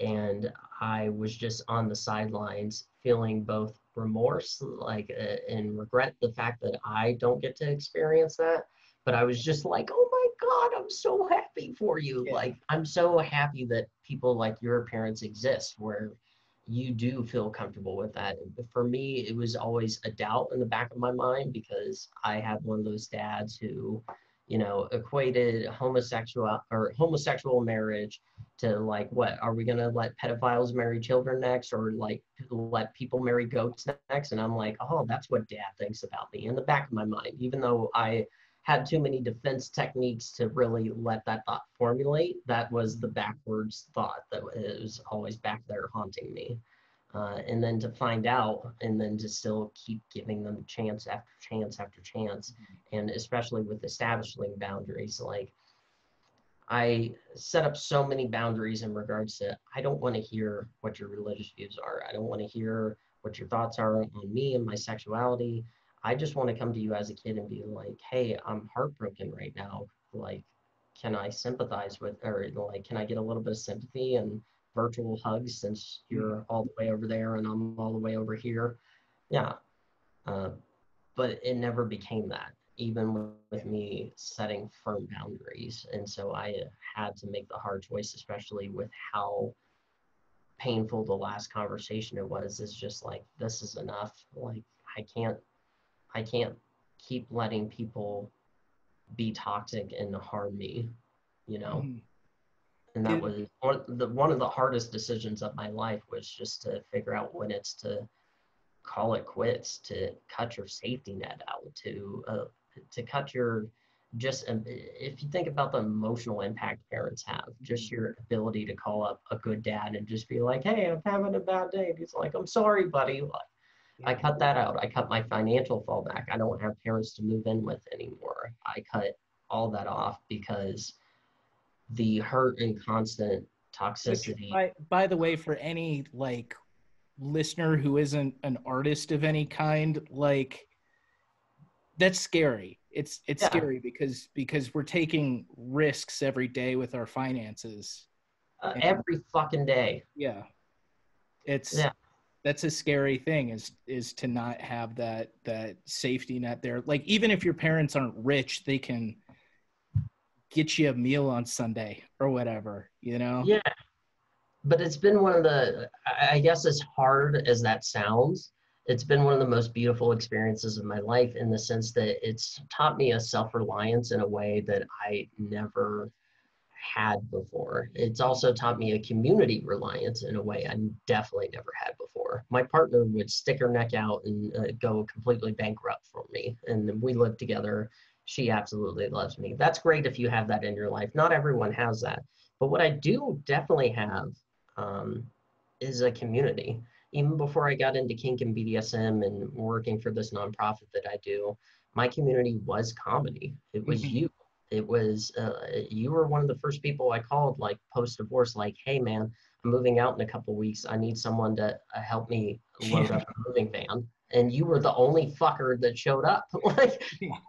And I was just on the sidelines feeling both remorse, like, and regret the fact that I don't get to experience that. But I was just like, oh my God, I'm so happy for you. Yeah. Like, I'm so happy that people like your parents exist where you do feel comfortable with that. For me, it was always a doubt in the back of my mind because I had one of those dads who, equated homosexual marriage to like, what are we going to let pedophiles marry children next, or like let people marry goats next? And I'm like, oh, that's what dad thinks about me in the back of my mind, even though I had too many defense techniques to really let that thought formulate. That was the backwards thought that was always back there haunting me. And then to find out, and then to still keep giving them chance after chance after chance, and especially with establishing boundaries, like I set up so many boundaries in regards to, I don't want to hear what your religious views are. I don't want to hear what your thoughts are on me and my sexuality. I just want to come to you as a kid and be like, hey, I'm heartbroken right now. Like, can I sympathize with, or like, can I get a little bit of sympathy and virtual hugs since you're all the way over there and I'm all the way over here? Yeah. Uh, but it never became that, even with me setting firm boundaries. And so I had to make the hard choice, especially with how painful the last conversation it was. Is just like, this is enough. Like, I can't keep letting people be toxic and harm me, you know. And that was one of the hardest decisions of my life, was just to figure out when it's to call it quits, to cut your safety net out, to cut your, just if you think about the emotional impact parents have, just your ability to call up a good dad and just be like, hey, I'm having a bad day. And he's like, I'm sorry, buddy. Like, I cut that out. I cut my financial fallback. I don't have parents to move in with anymore. I cut all that off because the hurt and constant toxicity. By the way, for any like listener who isn't an artist of any kind, like, that's scary. It's scary because we're taking risks every day with our finances. Every fucking day. Yeah. That's a scary thing, is to not have that safety net there. Like, even if your parents aren't rich, they can get you a meal on Sunday or whatever, you know? Yeah. But it's been one of the, I guess, as hard as that sounds, it's been one of the most beautiful experiences of my life, in the sense that it's taught me a self-reliance in a way that I never had before. It's also taught me a community reliance in a way I definitely never had before. My partner would stick her neck out and go completely bankrupt for me. And we lived together. She absolutely loves me. That's great if you have that in your life. Not everyone has that. But what I do definitely have is a community. Even before I got into kink and BDSM and working for this nonprofit that I do, my community was comedy. It was you. It was, you were one of the first people I called, like, post-divorce, like, hey, man, I'm moving out in a couple weeks. I need someone to help me load up a moving van. And you were the only fucker that showed up. Like,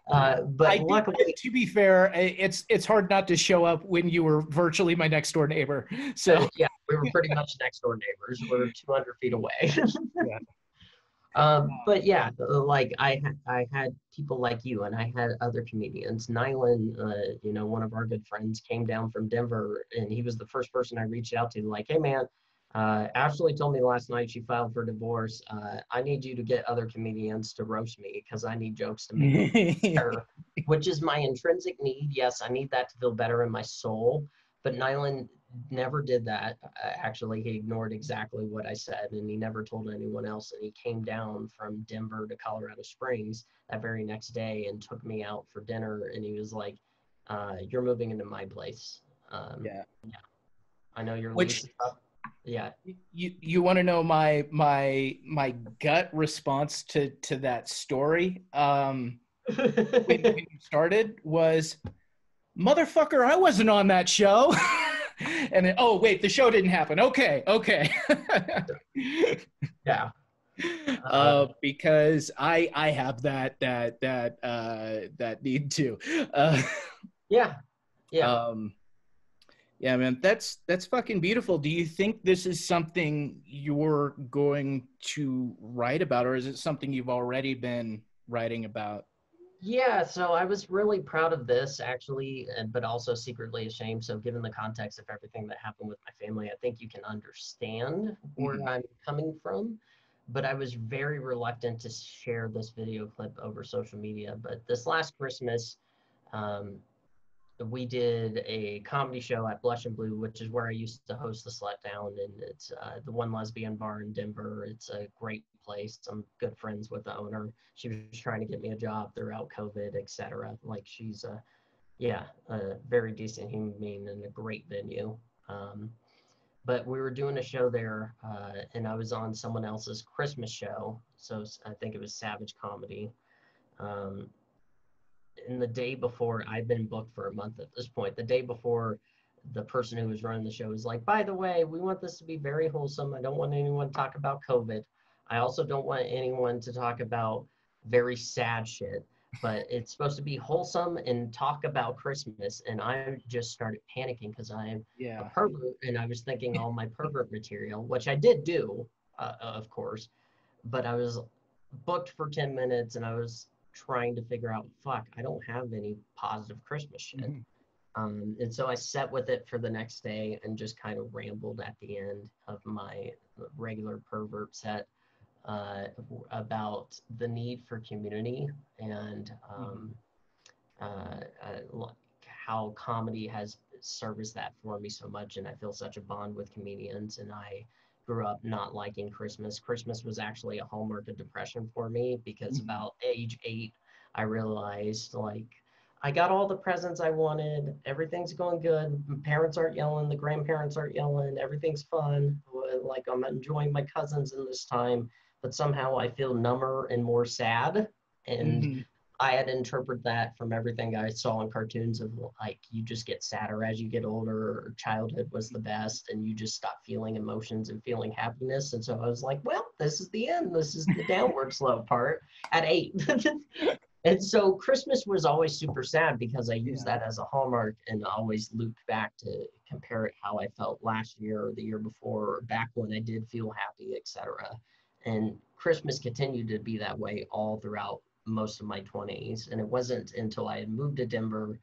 but luckily, to be fair, it's hard not to show up when you were virtually my next door neighbor. So yeah, we were pretty much next door neighbors. We're 200 feet away. Yeah. But yeah, like I had people like you, and I had other comedians. Nylan, one of our good friends, came down from Denver, and he was the first person I reached out to. Like, hey man, Ashley told me last night she filed for divorce. I need you to get other comedians to roast me because I need jokes to make me better, which is my intrinsic need. Yes, I need that to feel better in my soul. But Nylan never did that. Actually, he ignored exactly what I said, and he never told anyone else. And he came down from Denver to Colorado Springs that very next day and took me out for dinner. And he was like, "You're moving into my place." Yeah. I know your lease is up. Yeah. You want to know my gut response to that story? When you started was, motherfucker, I wasn't on that show. And then, oh wait, the show didn't happen. Okay. Yeah. Because I have that need too. Yeah. Yeah, man, that's fucking beautiful. Do you think this is something you're going to write about, or is it something you've already been writing about? Yeah, so I was really proud of this, actually, but also secretly ashamed. So given the context of everything that happened with my family, I think you can understand where I'm coming from. But I was very reluctant to share this video clip over social media. But this last Christmas, we did a comedy show at Blush and Blue, which is where I used to host the Slut Down, and it's the one lesbian bar in Denver. It's a great place. I'm good friends with the owner. She was trying to get me a job throughout COVID, etc. Like she's a very decent human being and a great venue. Um, but we were doing a show there, and I was on someone else's Christmas show. So I think it was Savage Comedy. Um, and the day before, I'd been booked for a month at this point. The day before, the person who was running the show was like, by the way, we want this to be very wholesome. I don't want anyone to talk about COVID. I also don't want anyone to talk about very sad shit, but it's supposed to be wholesome and talk about Christmas. And I just started panicking because I'm a Yeah. pervert and I was thinking all my pervert material, which I did do, of course, but I was booked for 10 minutes and I was trying to figure out, fuck, I don't have any positive Christmas shit. Mhm. And so I sat with it for the next day and just kind of rambled at the end of my regular pervert set uh, about the need for community and Mhm. how comedy has serviced that for me so much. And I feel such a bond with comedians. And I grew up not liking Christmas. Christmas was actually a hallmark of depression for me because Mhm. about age 8, I realized like I got all the presents I wanted. Everything's going good. Parents aren't yelling. The grandparents aren't yelling. Everything's fun. Like I'm enjoying my cousins in this time, but somehow I feel number and more sad. And Mhm. I had interpreted that from everything I saw in cartoons of like you just get sadder as you get older, or childhood was the best, and you just stop feeling emotions and feeling happiness. And so I was like, well, this is the end. This is the downward slope part at 8. And so Christmas was always super sad because I used Yeah. that as a hallmark and always looped back to compare it how I felt last year or the year before, or back when I did feel happy, etc. And Christmas continued to be that way all throughout most of my 20s. And it wasn't until I had moved to Denver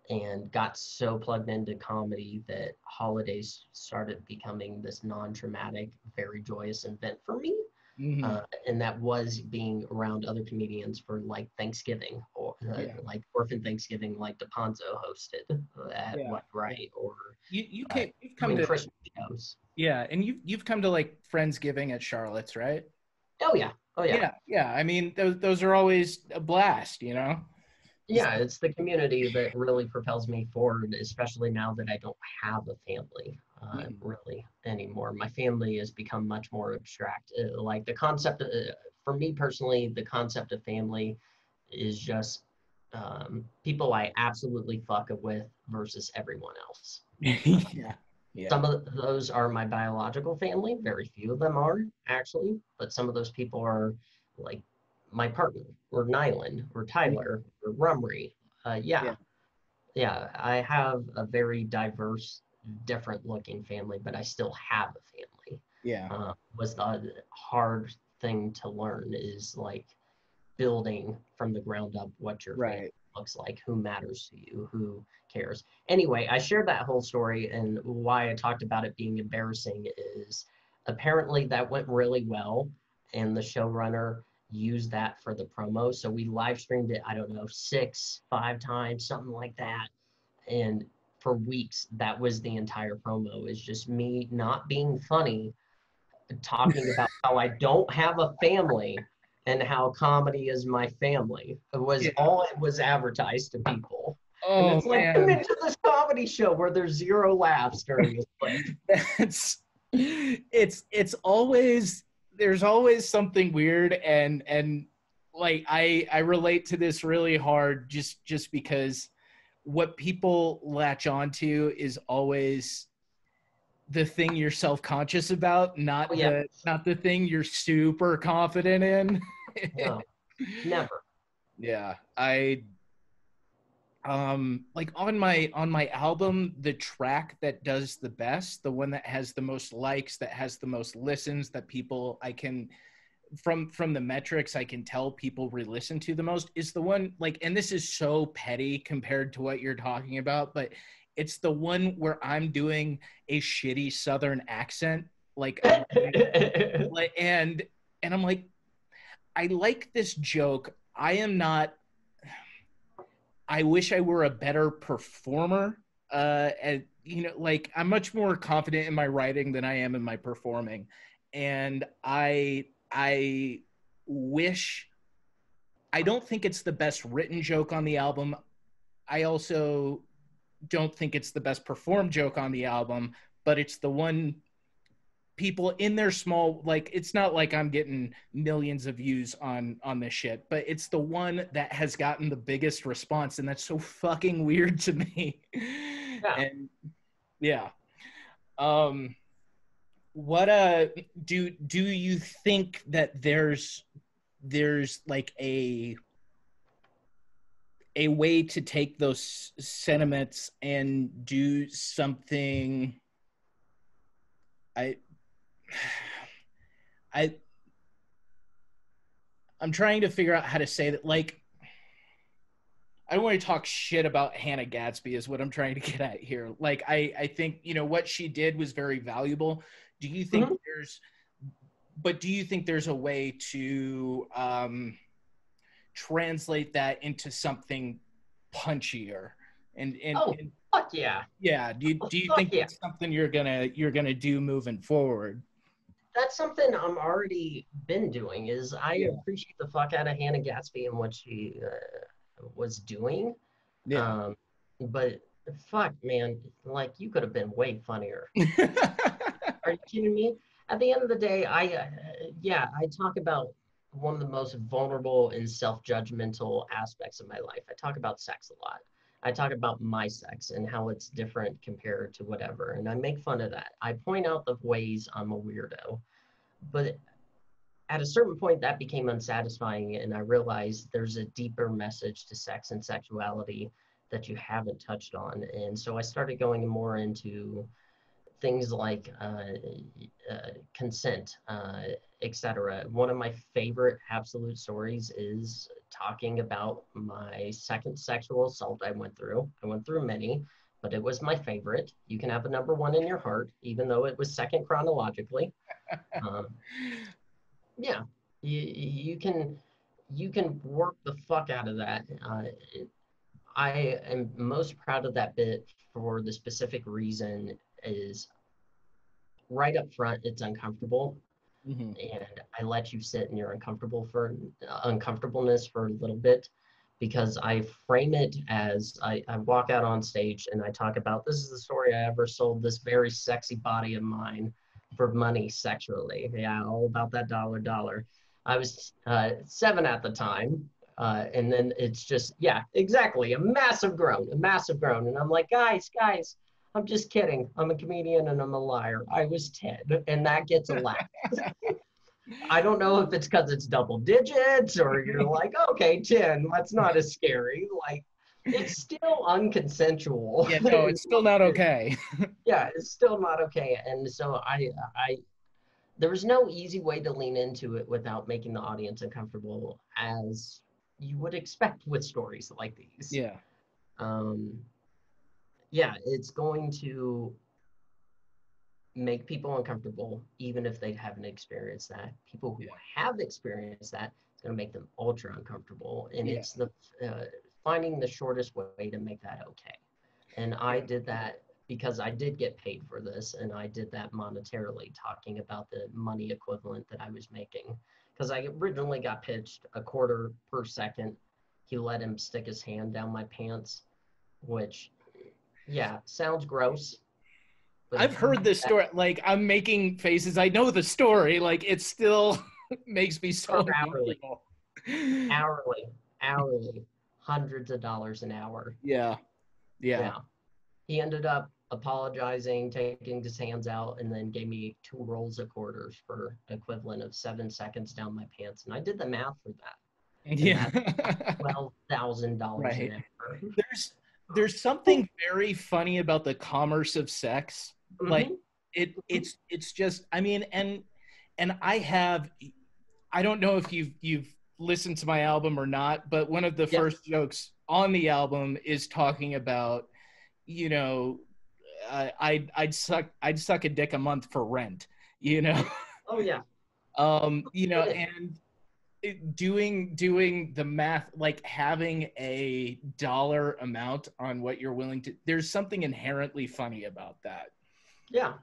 and got so plugged into comedy that holidays started becoming this non-traumatic, very joyous event for me. Mhm. And that was being around other comedians for like Thanksgiving or Yeah. like Orphan Thanksgiving, like DePonzo hosted at Yeah. What Yeah. Right, or uh, You've come doing to, Christmas shows. yeah, and you've come to like Friendsgiving at Charlotte's, right? Oh yeah, oh yeah. Yeah. Yeah. I mean, those are always a blast, you know? Yeah, it's the community that really propels me forward, especially now that I don't have a family Mhm. really anymore. My family has become much more abstract. Like the concept, for me personally, the concept of family is just people I absolutely fuck it with versus everyone else. Yeah. Yeah. Some of those are my biological family. Very few of them are actually, but some of those people are like my partner, or Nyland, or Mhm. Tyler, or Rumry. Yeah. Yeah. I have a very diverse, different looking family, but I still have a family. Yeah. Was the hard thing to learn is like building from the ground up what your family Right. looks like, who matters to you, who cares. Anyway, I shared that whole story, and why I talked about it being embarrassing is apparently that went really well, and the showrunner used that for the promo. So we live streamed it, I don't know, 5 times, something like that. And for weeks, that was the entire promo, is just me not being funny, talking about how I don't have a family and how comedy is my family. It was Yeah. all it was advertised to people. And Oh it's like, come man. into this comedy show where there's 0 laughs during this clip. That's it's always there's always something weird, and like I relate to this really hard just because what people latch onto is always the thing you're self-conscious about, Oh, not yeah. the thing you're super confident in. No, never. Yeah, I like on my album, the track that does the best, the one that has the most likes, that has the most listens, that people I can from the metrics I can tell people re-listen to the most, is the one, like, and this is so petty compared to what you're talking about, but it's the one where I'm doing a shitty southern accent, like and I'm like, I like this joke. I am not I wish I were a better performer. And like I'm much more confident in my writing than I am in my performing, and I wish. I don't think it's the best written joke on the album. I also don't think it's the best performed joke on the album, but it's the one people in their small, like, it's not like I'm getting millions of views on this shit, but it's the one that has gotten the biggest response, and that's so fucking weird to me. Yeah. And yeah. What do you think that there's like a way to take those sentiments and do something? I I I'm trying to figure out how to say that. Like, I don't want to talk shit about Hannah Gadsby is what I'm trying to get at here. Like, I think, what she did was very valuable. Do you think do you think there's a way to translate that into something punchier? And Fuck yeah. Yeah, do you think that's something you're gonna do moving forward? That's something I'm already been doing. Is I appreciate the fuck out of Hannah Gatsby and what she was doing. Yeah. But fuck, man, like you could have been way funnier. Are you kidding me? At the end of the day, I talk about one of the most vulnerable and self-judgmental aspects of my life. I talk about sex a lot. I talk about my sex and how it's different compared to whatever, and I make fun of that. I point out the ways I'm a weirdo, but at a certain point that became unsatisfying, and I realized there's a deeper message to sex and sexuality that you haven't touched on. And so I started going more into things like consent, etc. One of my favorite absolute stories is talking about my second sexual assault I went through. I went through many, but it was my favorite. You can have a number one in your heart, even though it was second chronologically. Yeah, you can work the fuck out of that. I am most proud of that bit for the specific reason is right up front, it's uncomfortable. And I let you sit in your uncomfortableness for a little bit, because I frame it as I walk out on stage and I talk about, this is the story I ever sold this very sexy body of mine for money sexually. Yeah, all about that dollar. I was 7 at the time. And then it's just, yeah, exactly, a massive groan. And I'm like, guys, I'm just kidding. I'm a comedian and I'm a liar. I was 10, and that gets a laugh. I don't know if it's because it's double digits or you're like, okay, 10, that's not as scary. Like, it's still unconsensual. Yeah, no, it's still not okay. Yeah, it's still not okay. And so there was no easy way to lean into it without making the audience uncomfortable, as you would expect with stories like these. Yeah. Yeah, it's going to make people uncomfortable, even if they haven't experienced that. People who have experienced that, it's going to make them ultra uncomfortable. And it's the finding the shortest way to make that okay. And I did that because I did get paid for this, and I did that monetarily, talking about the money equivalent that I was making. Because I originally got pitched a quarter per second. He let him stick his hand down my pants, which, yeah, sounds gross. I've heard this story. Like, I'm making faces. I know the story. Like, it still makes me so uncomfortable. Hourly, hundreds of dollars an hour. Yeah. He ended up apologizing, taking his hands out, and then gave me 2 rolls of quarters for equivalent of 7 seconds down my pants. And I did the math for that. Yeah. $12,000 an hour. There's something very funny about the commerce of sex. Like, it's just, I mean, and I don't know if you've listened to my album or not, but one of the first jokes on the album is talking about, I'd suck a dick a month for rent, Oh yeah. and doing the math, like having a dollar amount on what you're willing to, there's something inherently funny about that. Yeah.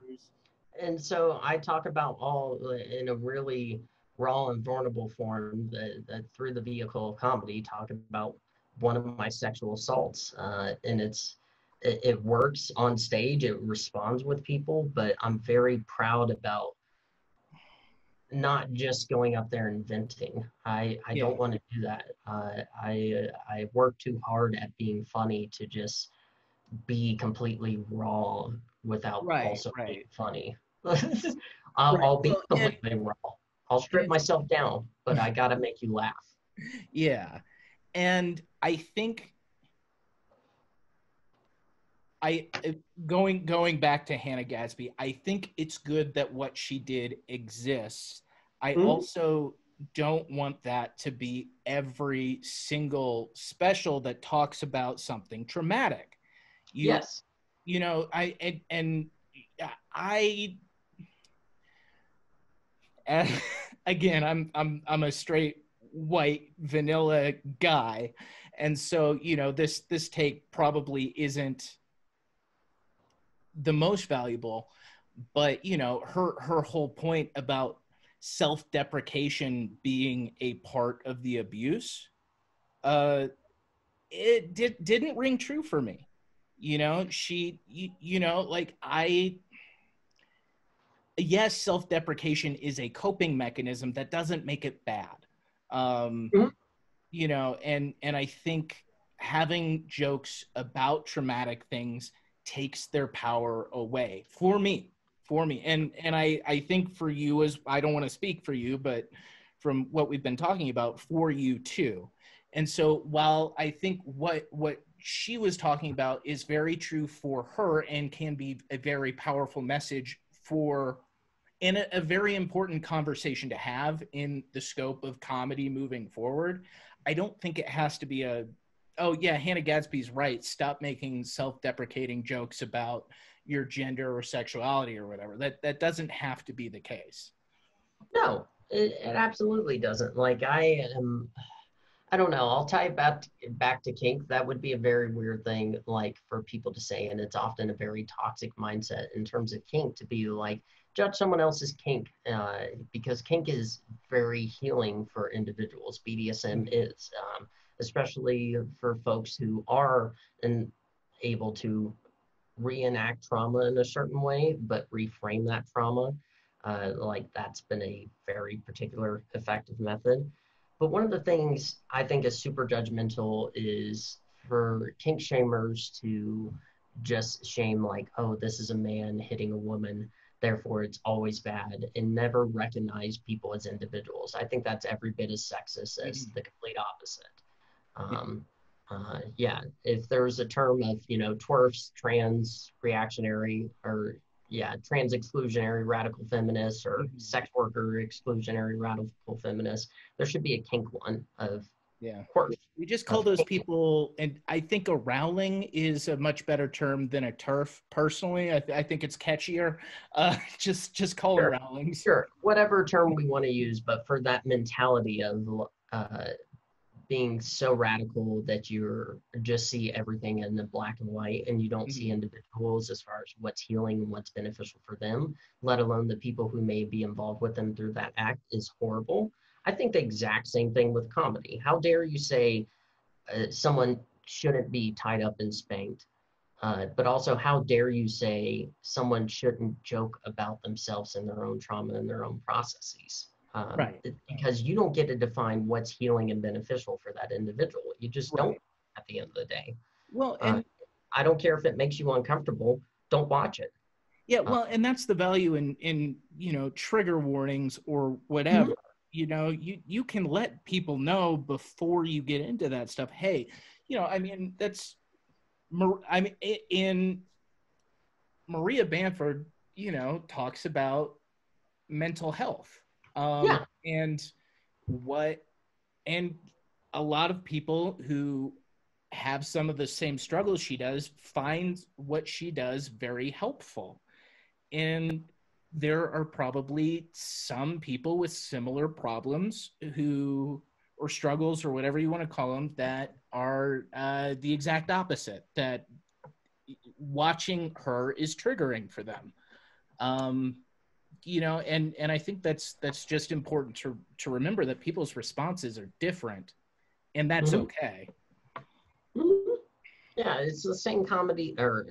And so I talk about all in a really raw and vulnerable form that through the vehicle of comedy, talk about one of my sexual assaults. And it works on stage, it responds with people, but I'm very proud about not just going up there and venting. I don't want to do that. I work too hard at being funny to just be completely raw without also being funny. I'll be completely raw. I'll strip myself down, but I gotta make you laugh. Yeah. And I think going back to Hannah Gadsby, I think it's good that what she did exists. I also don't want that to be every single special that talks about something traumatic. Yes. You know, again, I'm a straight white vanilla guy, and so this take probably isn't the most valuable, but her whole point about self-deprecation being a part of the abuse, it didn't ring true for me. Yes, self-deprecation is a coping mechanism. That doesn't make it bad. And I think having jokes about traumatic things takes their power away for me. And I think for you, as I don't want to speak for you, but from what we've been talking about, for you too. And so while I think what she was talking about is very true for her and can be a very powerful message for, and a very important conversation to have in the scope of comedy moving forward, I don't think it has to be oh yeah, Hannah Gadsby's right, stop making self-deprecating jokes about your gender or sexuality or whatever. That doesn't have to be the case. No, it absolutely doesn't. Like I don't know. I'll tie it back to kink. That would be a very weird thing, like for people to say, and it's often a very toxic mindset in terms of kink to be like judge someone else's kink, because kink is very healing for individuals. BDSM is, especially for folks who are able to reenact trauma in a certain way, but reframe that trauma. Like that's been a very particular effective method. But one of the things I think is super judgmental is for kink shamers to just shame like, oh, this is a man hitting a woman, therefore it's always bad, and never recognize people as individuals. I think that's every bit as sexist as the complete opposite. Yeah, if there's a term of, twerfs, trans reactionary, or trans exclusionary radical feminists, or sex worker exclusionary radical feminists, there should be a kink one of twerf. We just call those people, and I think a rowling is a much better term than a turf. Personally, I think it's catchier. Just call them rowlings. Sure, whatever term we want to use, but for that mentality of being so radical that you just see everything in the black and white, and you don't see individuals as far as what's healing and what's beneficial for them, let alone the people who may be involved with them through that act, is horrible. I think the exact same thing with comedy. How dare you say someone shouldn't be tied up and spanked, but also how dare you say someone shouldn't joke about themselves and their own trauma and their own processes. Because you don't get to define what's healing and beneficial for that individual. You just don't at the end of the day. Well, and I don't care if it makes you uncomfortable, don't watch it. Yeah, well, and that's the value in trigger warnings or whatever. You can let people know before you get into that stuff. Hey, that's, in Maria Bamford, talks about mental health. And a lot of people who have some of the same struggles she does find what she does very helpful. And there are probably some people with similar problems or struggles or whatever you want to call them, that are the exact opposite, that watching her is triggering for them. And I think that's just important to remember, that people's responses are different, and that's okay. Yeah, it's the same comedy or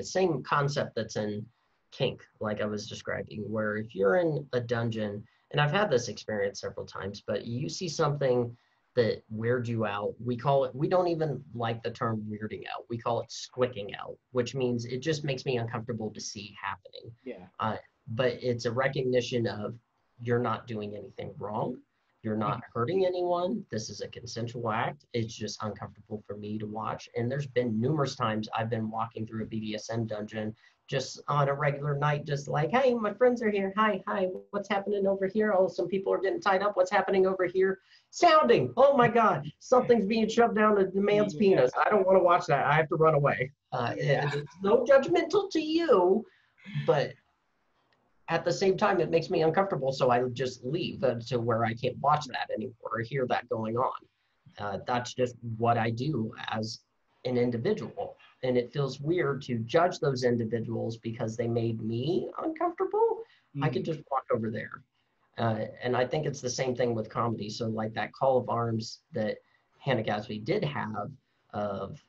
same concept that's in Kink, like I was describing, where if you're in a dungeon, and I've had this experience several times, but you see something that weirds you out. We don't even like the term weirding out. We call it squicking out, which means it just makes me uncomfortable to see happening. Yeah. But it's a recognition of you're not doing anything wrong. You're not hurting anyone. This is a consensual act. It's just uncomfortable for me to watch. And there's been numerous times I've been walking through a BDSM dungeon just on a regular night, just like, hey, my friends are here. Hi, what's happening over here? Oh, some people are getting tied up. What's happening over here? Sounding. Oh my God, something's being shoved down the man's penis. I don't want to watch that. I have to run away. It's no judgmental to you, but at the same time, it makes me uncomfortable, so I just leave to where I can't watch that anymore or hear that going on. That's just what I do as an individual. And it feels weird to judge those individuals because they made me uncomfortable. I could just walk over there. And I think it's the same thing with comedy. So like that call of arms that Hannah Gadsby did have of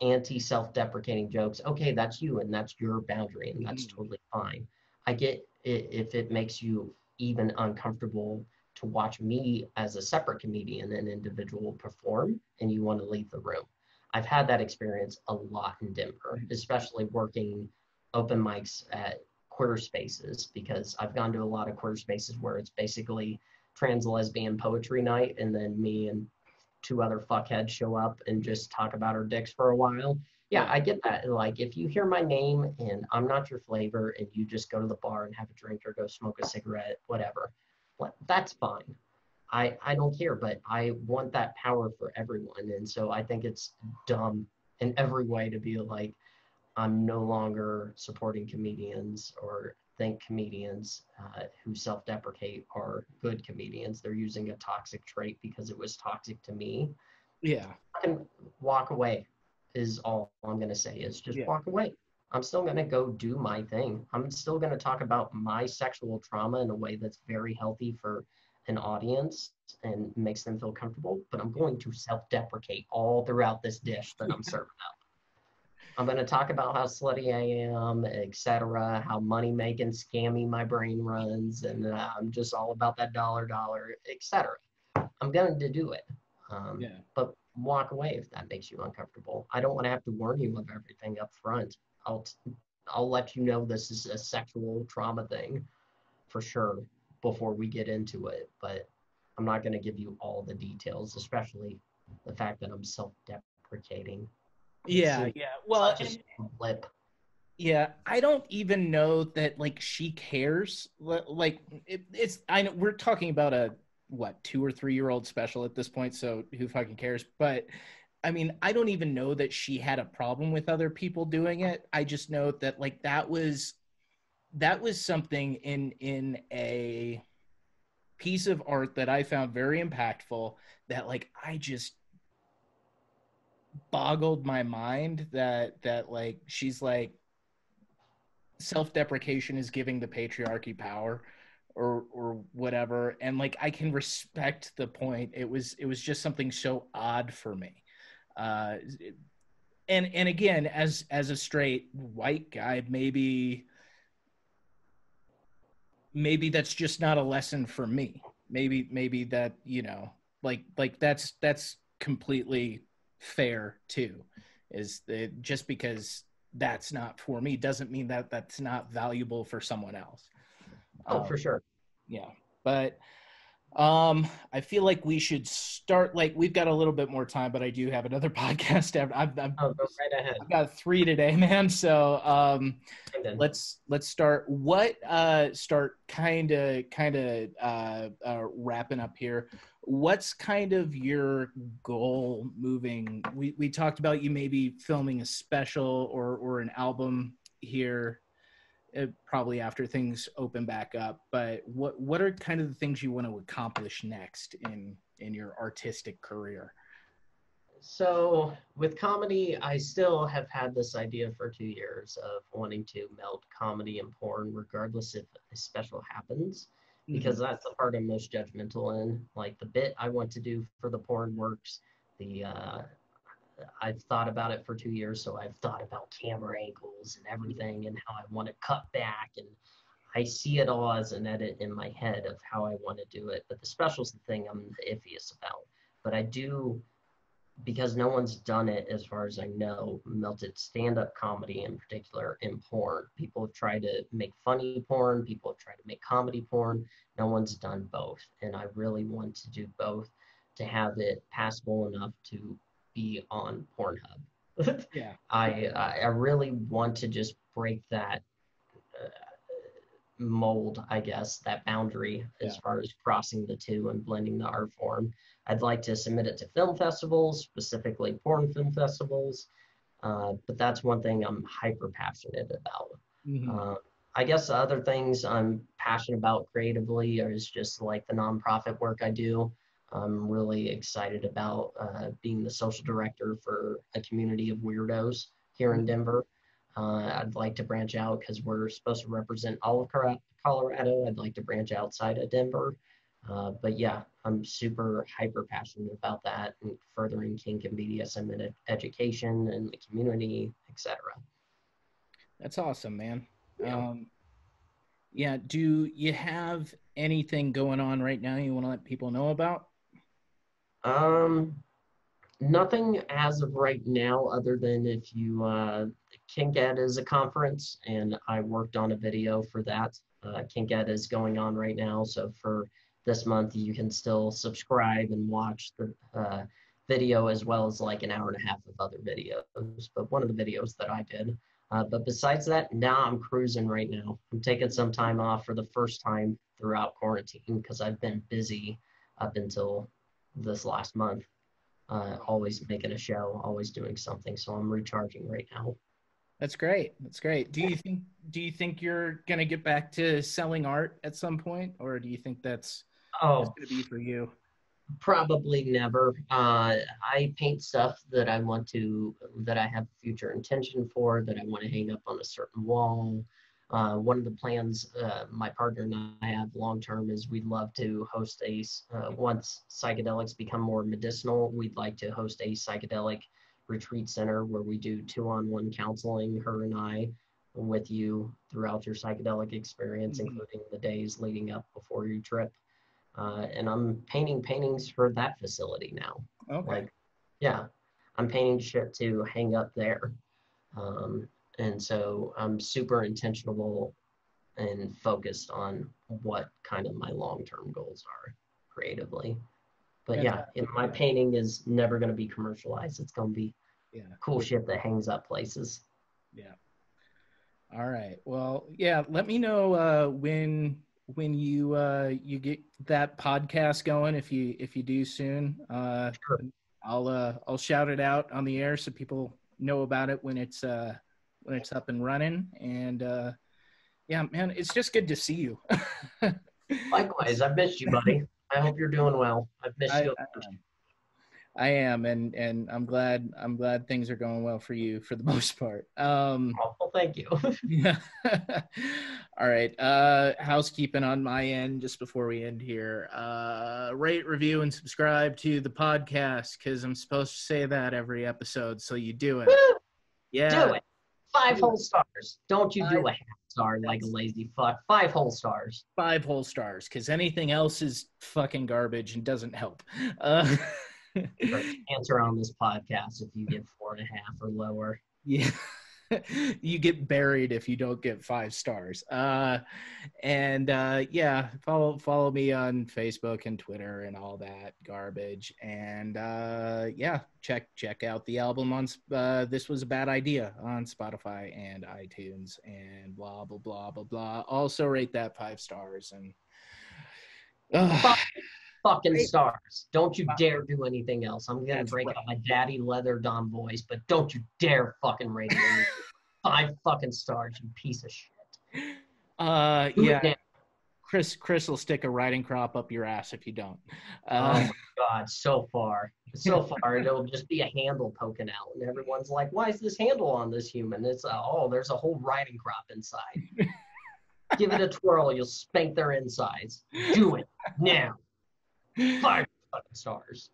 anti-self-deprecating jokes. Okay, that's you and that's your boundary and that's totally fine. I get it if it makes you even uncomfortable to watch me as a separate comedian and individual perform and you want to leave the room. I've had that experience a lot in Denver, especially working open mics at queer spaces, because I've gone to a lot of queer spaces where it's basically trans lesbian poetry night and then me and two other fuckheads show up and just talk about our dicks for a while. Yeah, I get that. Like, if you hear my name and I'm not your flavor and you just go to the bar and have a drink or go smoke a cigarette, whatever, that's fine. I don't care, but I want that power for everyone. And so I think it's dumb in every way to be like, I'm no longer supporting comedians or think comedians who self-deprecate are good comedians. They're using a toxic trait because it was toxic to me. Yeah. I can walk away is all I'm going to say, is just walk away. I'm still going to go do my thing. I'm still going to talk about my sexual trauma in a way that's very healthy for an audience and makes them feel comfortable, but I'm going to self-deprecate all throughout this dish that I'm serving up. I'm going to talk about how slutty I am, etc., how money-making, scammy my brain runs, and I'm just all about that dollar, etc. I'm going to do it. But walk away if that makes you uncomfortable. I don't want to have to warn you of everything up front. I'll let you know this is a sexual trauma thing for sure before we get into it, but I'm not going to give you all the details, especially the fact that I'm self-deprecating. Well, just flip. Yeah, I don't even know that like she cares. Like it's I know we're talking about a 2 or 3 year old special at this point, so who fucking cares? But I mean, I don't even know that she had a problem with other people doing it. I just know that like that was something in a piece of art that I found very impactful, that like I just boggled my mind, that like she's like, self-deprecation is giving the patriarchy power or whatever, and like I can respect the point. It was just something so odd for me, and again, as a straight white guy, maybe that's just not a lesson for me. Maybe that, like that's completely fair too, is that just because that's not for me doesn't mean that that's not valuable for someone else. For sure. Yeah, but I feel like we should start, like we've got a little bit more time, but I do have another podcast. Go right ahead. I've got 3 today, man. So let's start. Start kind of wrapping up here. What's kind of your goal moving? We talked about you maybe filming a special or an album here probably after things open back up. But what are kind of the things you want to accomplish next in your artistic career? So with comedy, I still have had this idea for 2 years of wanting to meld comedy and porn, regardless if a special happens, because that's the part I'm most judgmental in. Like the bit I want to do for the porn works. The I've thought about it for 2 years, so I've thought about camera angles and everything and how I want to cut back, and I see it all as an edit in my head of how I want to do it. But the special's the thing I'm the iffiest about. But I do, because no one's done it as far as I know, melted stand-up comedy in particular in porn. People have tried to make funny porn, people have tried to make comedy porn. No one's done both. And I really want to do both to have it passable enough to be on Pornhub. Yeah. I really want to just break that mold, I guess, that boundary as far as crossing the two and blending the art form. I'd like to submit it to film festivals, specifically porn film festivals, but that's one thing I'm hyper passionate about. I guess the other things I'm passionate about creatively is just like the nonprofit work I do. I'm really excited about being the social director for a community of weirdos here in Denver. I'd like to branch out because we're supposed to represent all of Colorado. I'd like to branch outside of Denver. But yeah, I'm super hyper passionate about that and furthering kink and BDSM education and the community, etc. That's awesome, man. Yeah. Yeah. Do you have anything going on right now you want to let people know about? Nothing as of right now, other than if you Kink Ed is a conference, and I worked on a video for that. Kink Ed is going on right now, so for this month you can still subscribe and watch the video as well as like an hour and a half of other videos. But one of the videos that I did. But besides that, now I'm cruising right now. I'm taking some time off for the first time throughout quarantine because I've been busy up until this last month. Always making a show, always doing something. So I'm recharging right now. That's great. That's great. Do you think you're gonna get back to selling art at some point, or do you think that's gonna be for you? Probably never. I paint stuff that I have future intention for, that I want to hang up on a certain wall. One of the plans my partner and I have long term is we'd love to host once psychedelics become more medicinal, we'd like to host a psychedelic retreat center where we do 2-on-1 counseling, her and I, with you throughout your psychedelic experience, including the days leading up before your trip. And I'm painting paintings for that facility now. Okay. Yeah, I'm painting shit to hang up there. And so I'm super intentional and focused on what kind of my long-term goals are creatively. But yeah, my painting is never going to be commercialized. It's going to be cool shit that hangs up places. Yeah. All right. Well, yeah, let me know when you get that podcast going, if you do soon. Sure. I'll shout it out on the air so people know about it when it's up and running. And yeah, man, it's just good to see you. Likewise, I've missed you, buddy. I hope you're doing well. I've missed you. I am, and I'm glad things are going well for you for the most part. Well, thank you. Yeah. All right. Housekeeping on my end just before we end here. Rate, review, and subscribe to the podcast, because I'm supposed to say that every episode, so you do it. Yeah. Do it. 5 whole stars. Don't you do a half star like a lazy fuck. 5 whole stars. 5 whole stars, because anything else is fucking garbage and doesn't help. Answer on this podcast if you get 4.5 or lower. Yeah. You get buried if you don't get 5 stars. Yeah, follow me on Facebook and Twitter and all that garbage. And yeah, check out the album on This Was a Bad Idea on Spotify and iTunes and blah blah blah blah blah. Also rate that 5 stars and fucking stars. Don't you dare do anything else. I'm gonna break out my daddy leather Dom voice, but don't you dare fucking rate it. 5 fucking stars, you piece of shit. Do Yeah. it now. Chris will stick a riding crop up your ass if you don't. Oh my God, so far. So far, it'll just be a handle poking out, and everyone's like, "Why is this handle on this human?" It's oh, there's a whole riding crop inside. Give it a twirl, you'll spank their insides. Do it now. 5 fucking stars.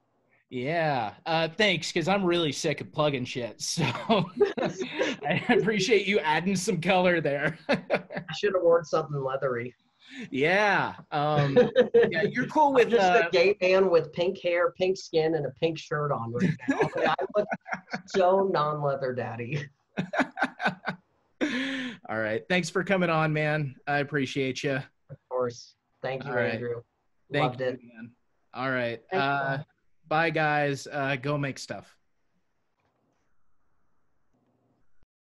Yeah. Thanks, because I'm really sick of plugging shit. So I appreciate you adding some color there. I should have worn something leathery. Yeah. Yeah, you're cool I'm with just a gay man with pink hair, pink skin, and a pink shirt on right now. I look so non-leather daddy. All right. Thanks for coming on, man. I appreciate you. Of course. Thank you, All right. Andrew. Thank Loved you, it. man. All right. Thank you. Bye, guys. Go make stuff.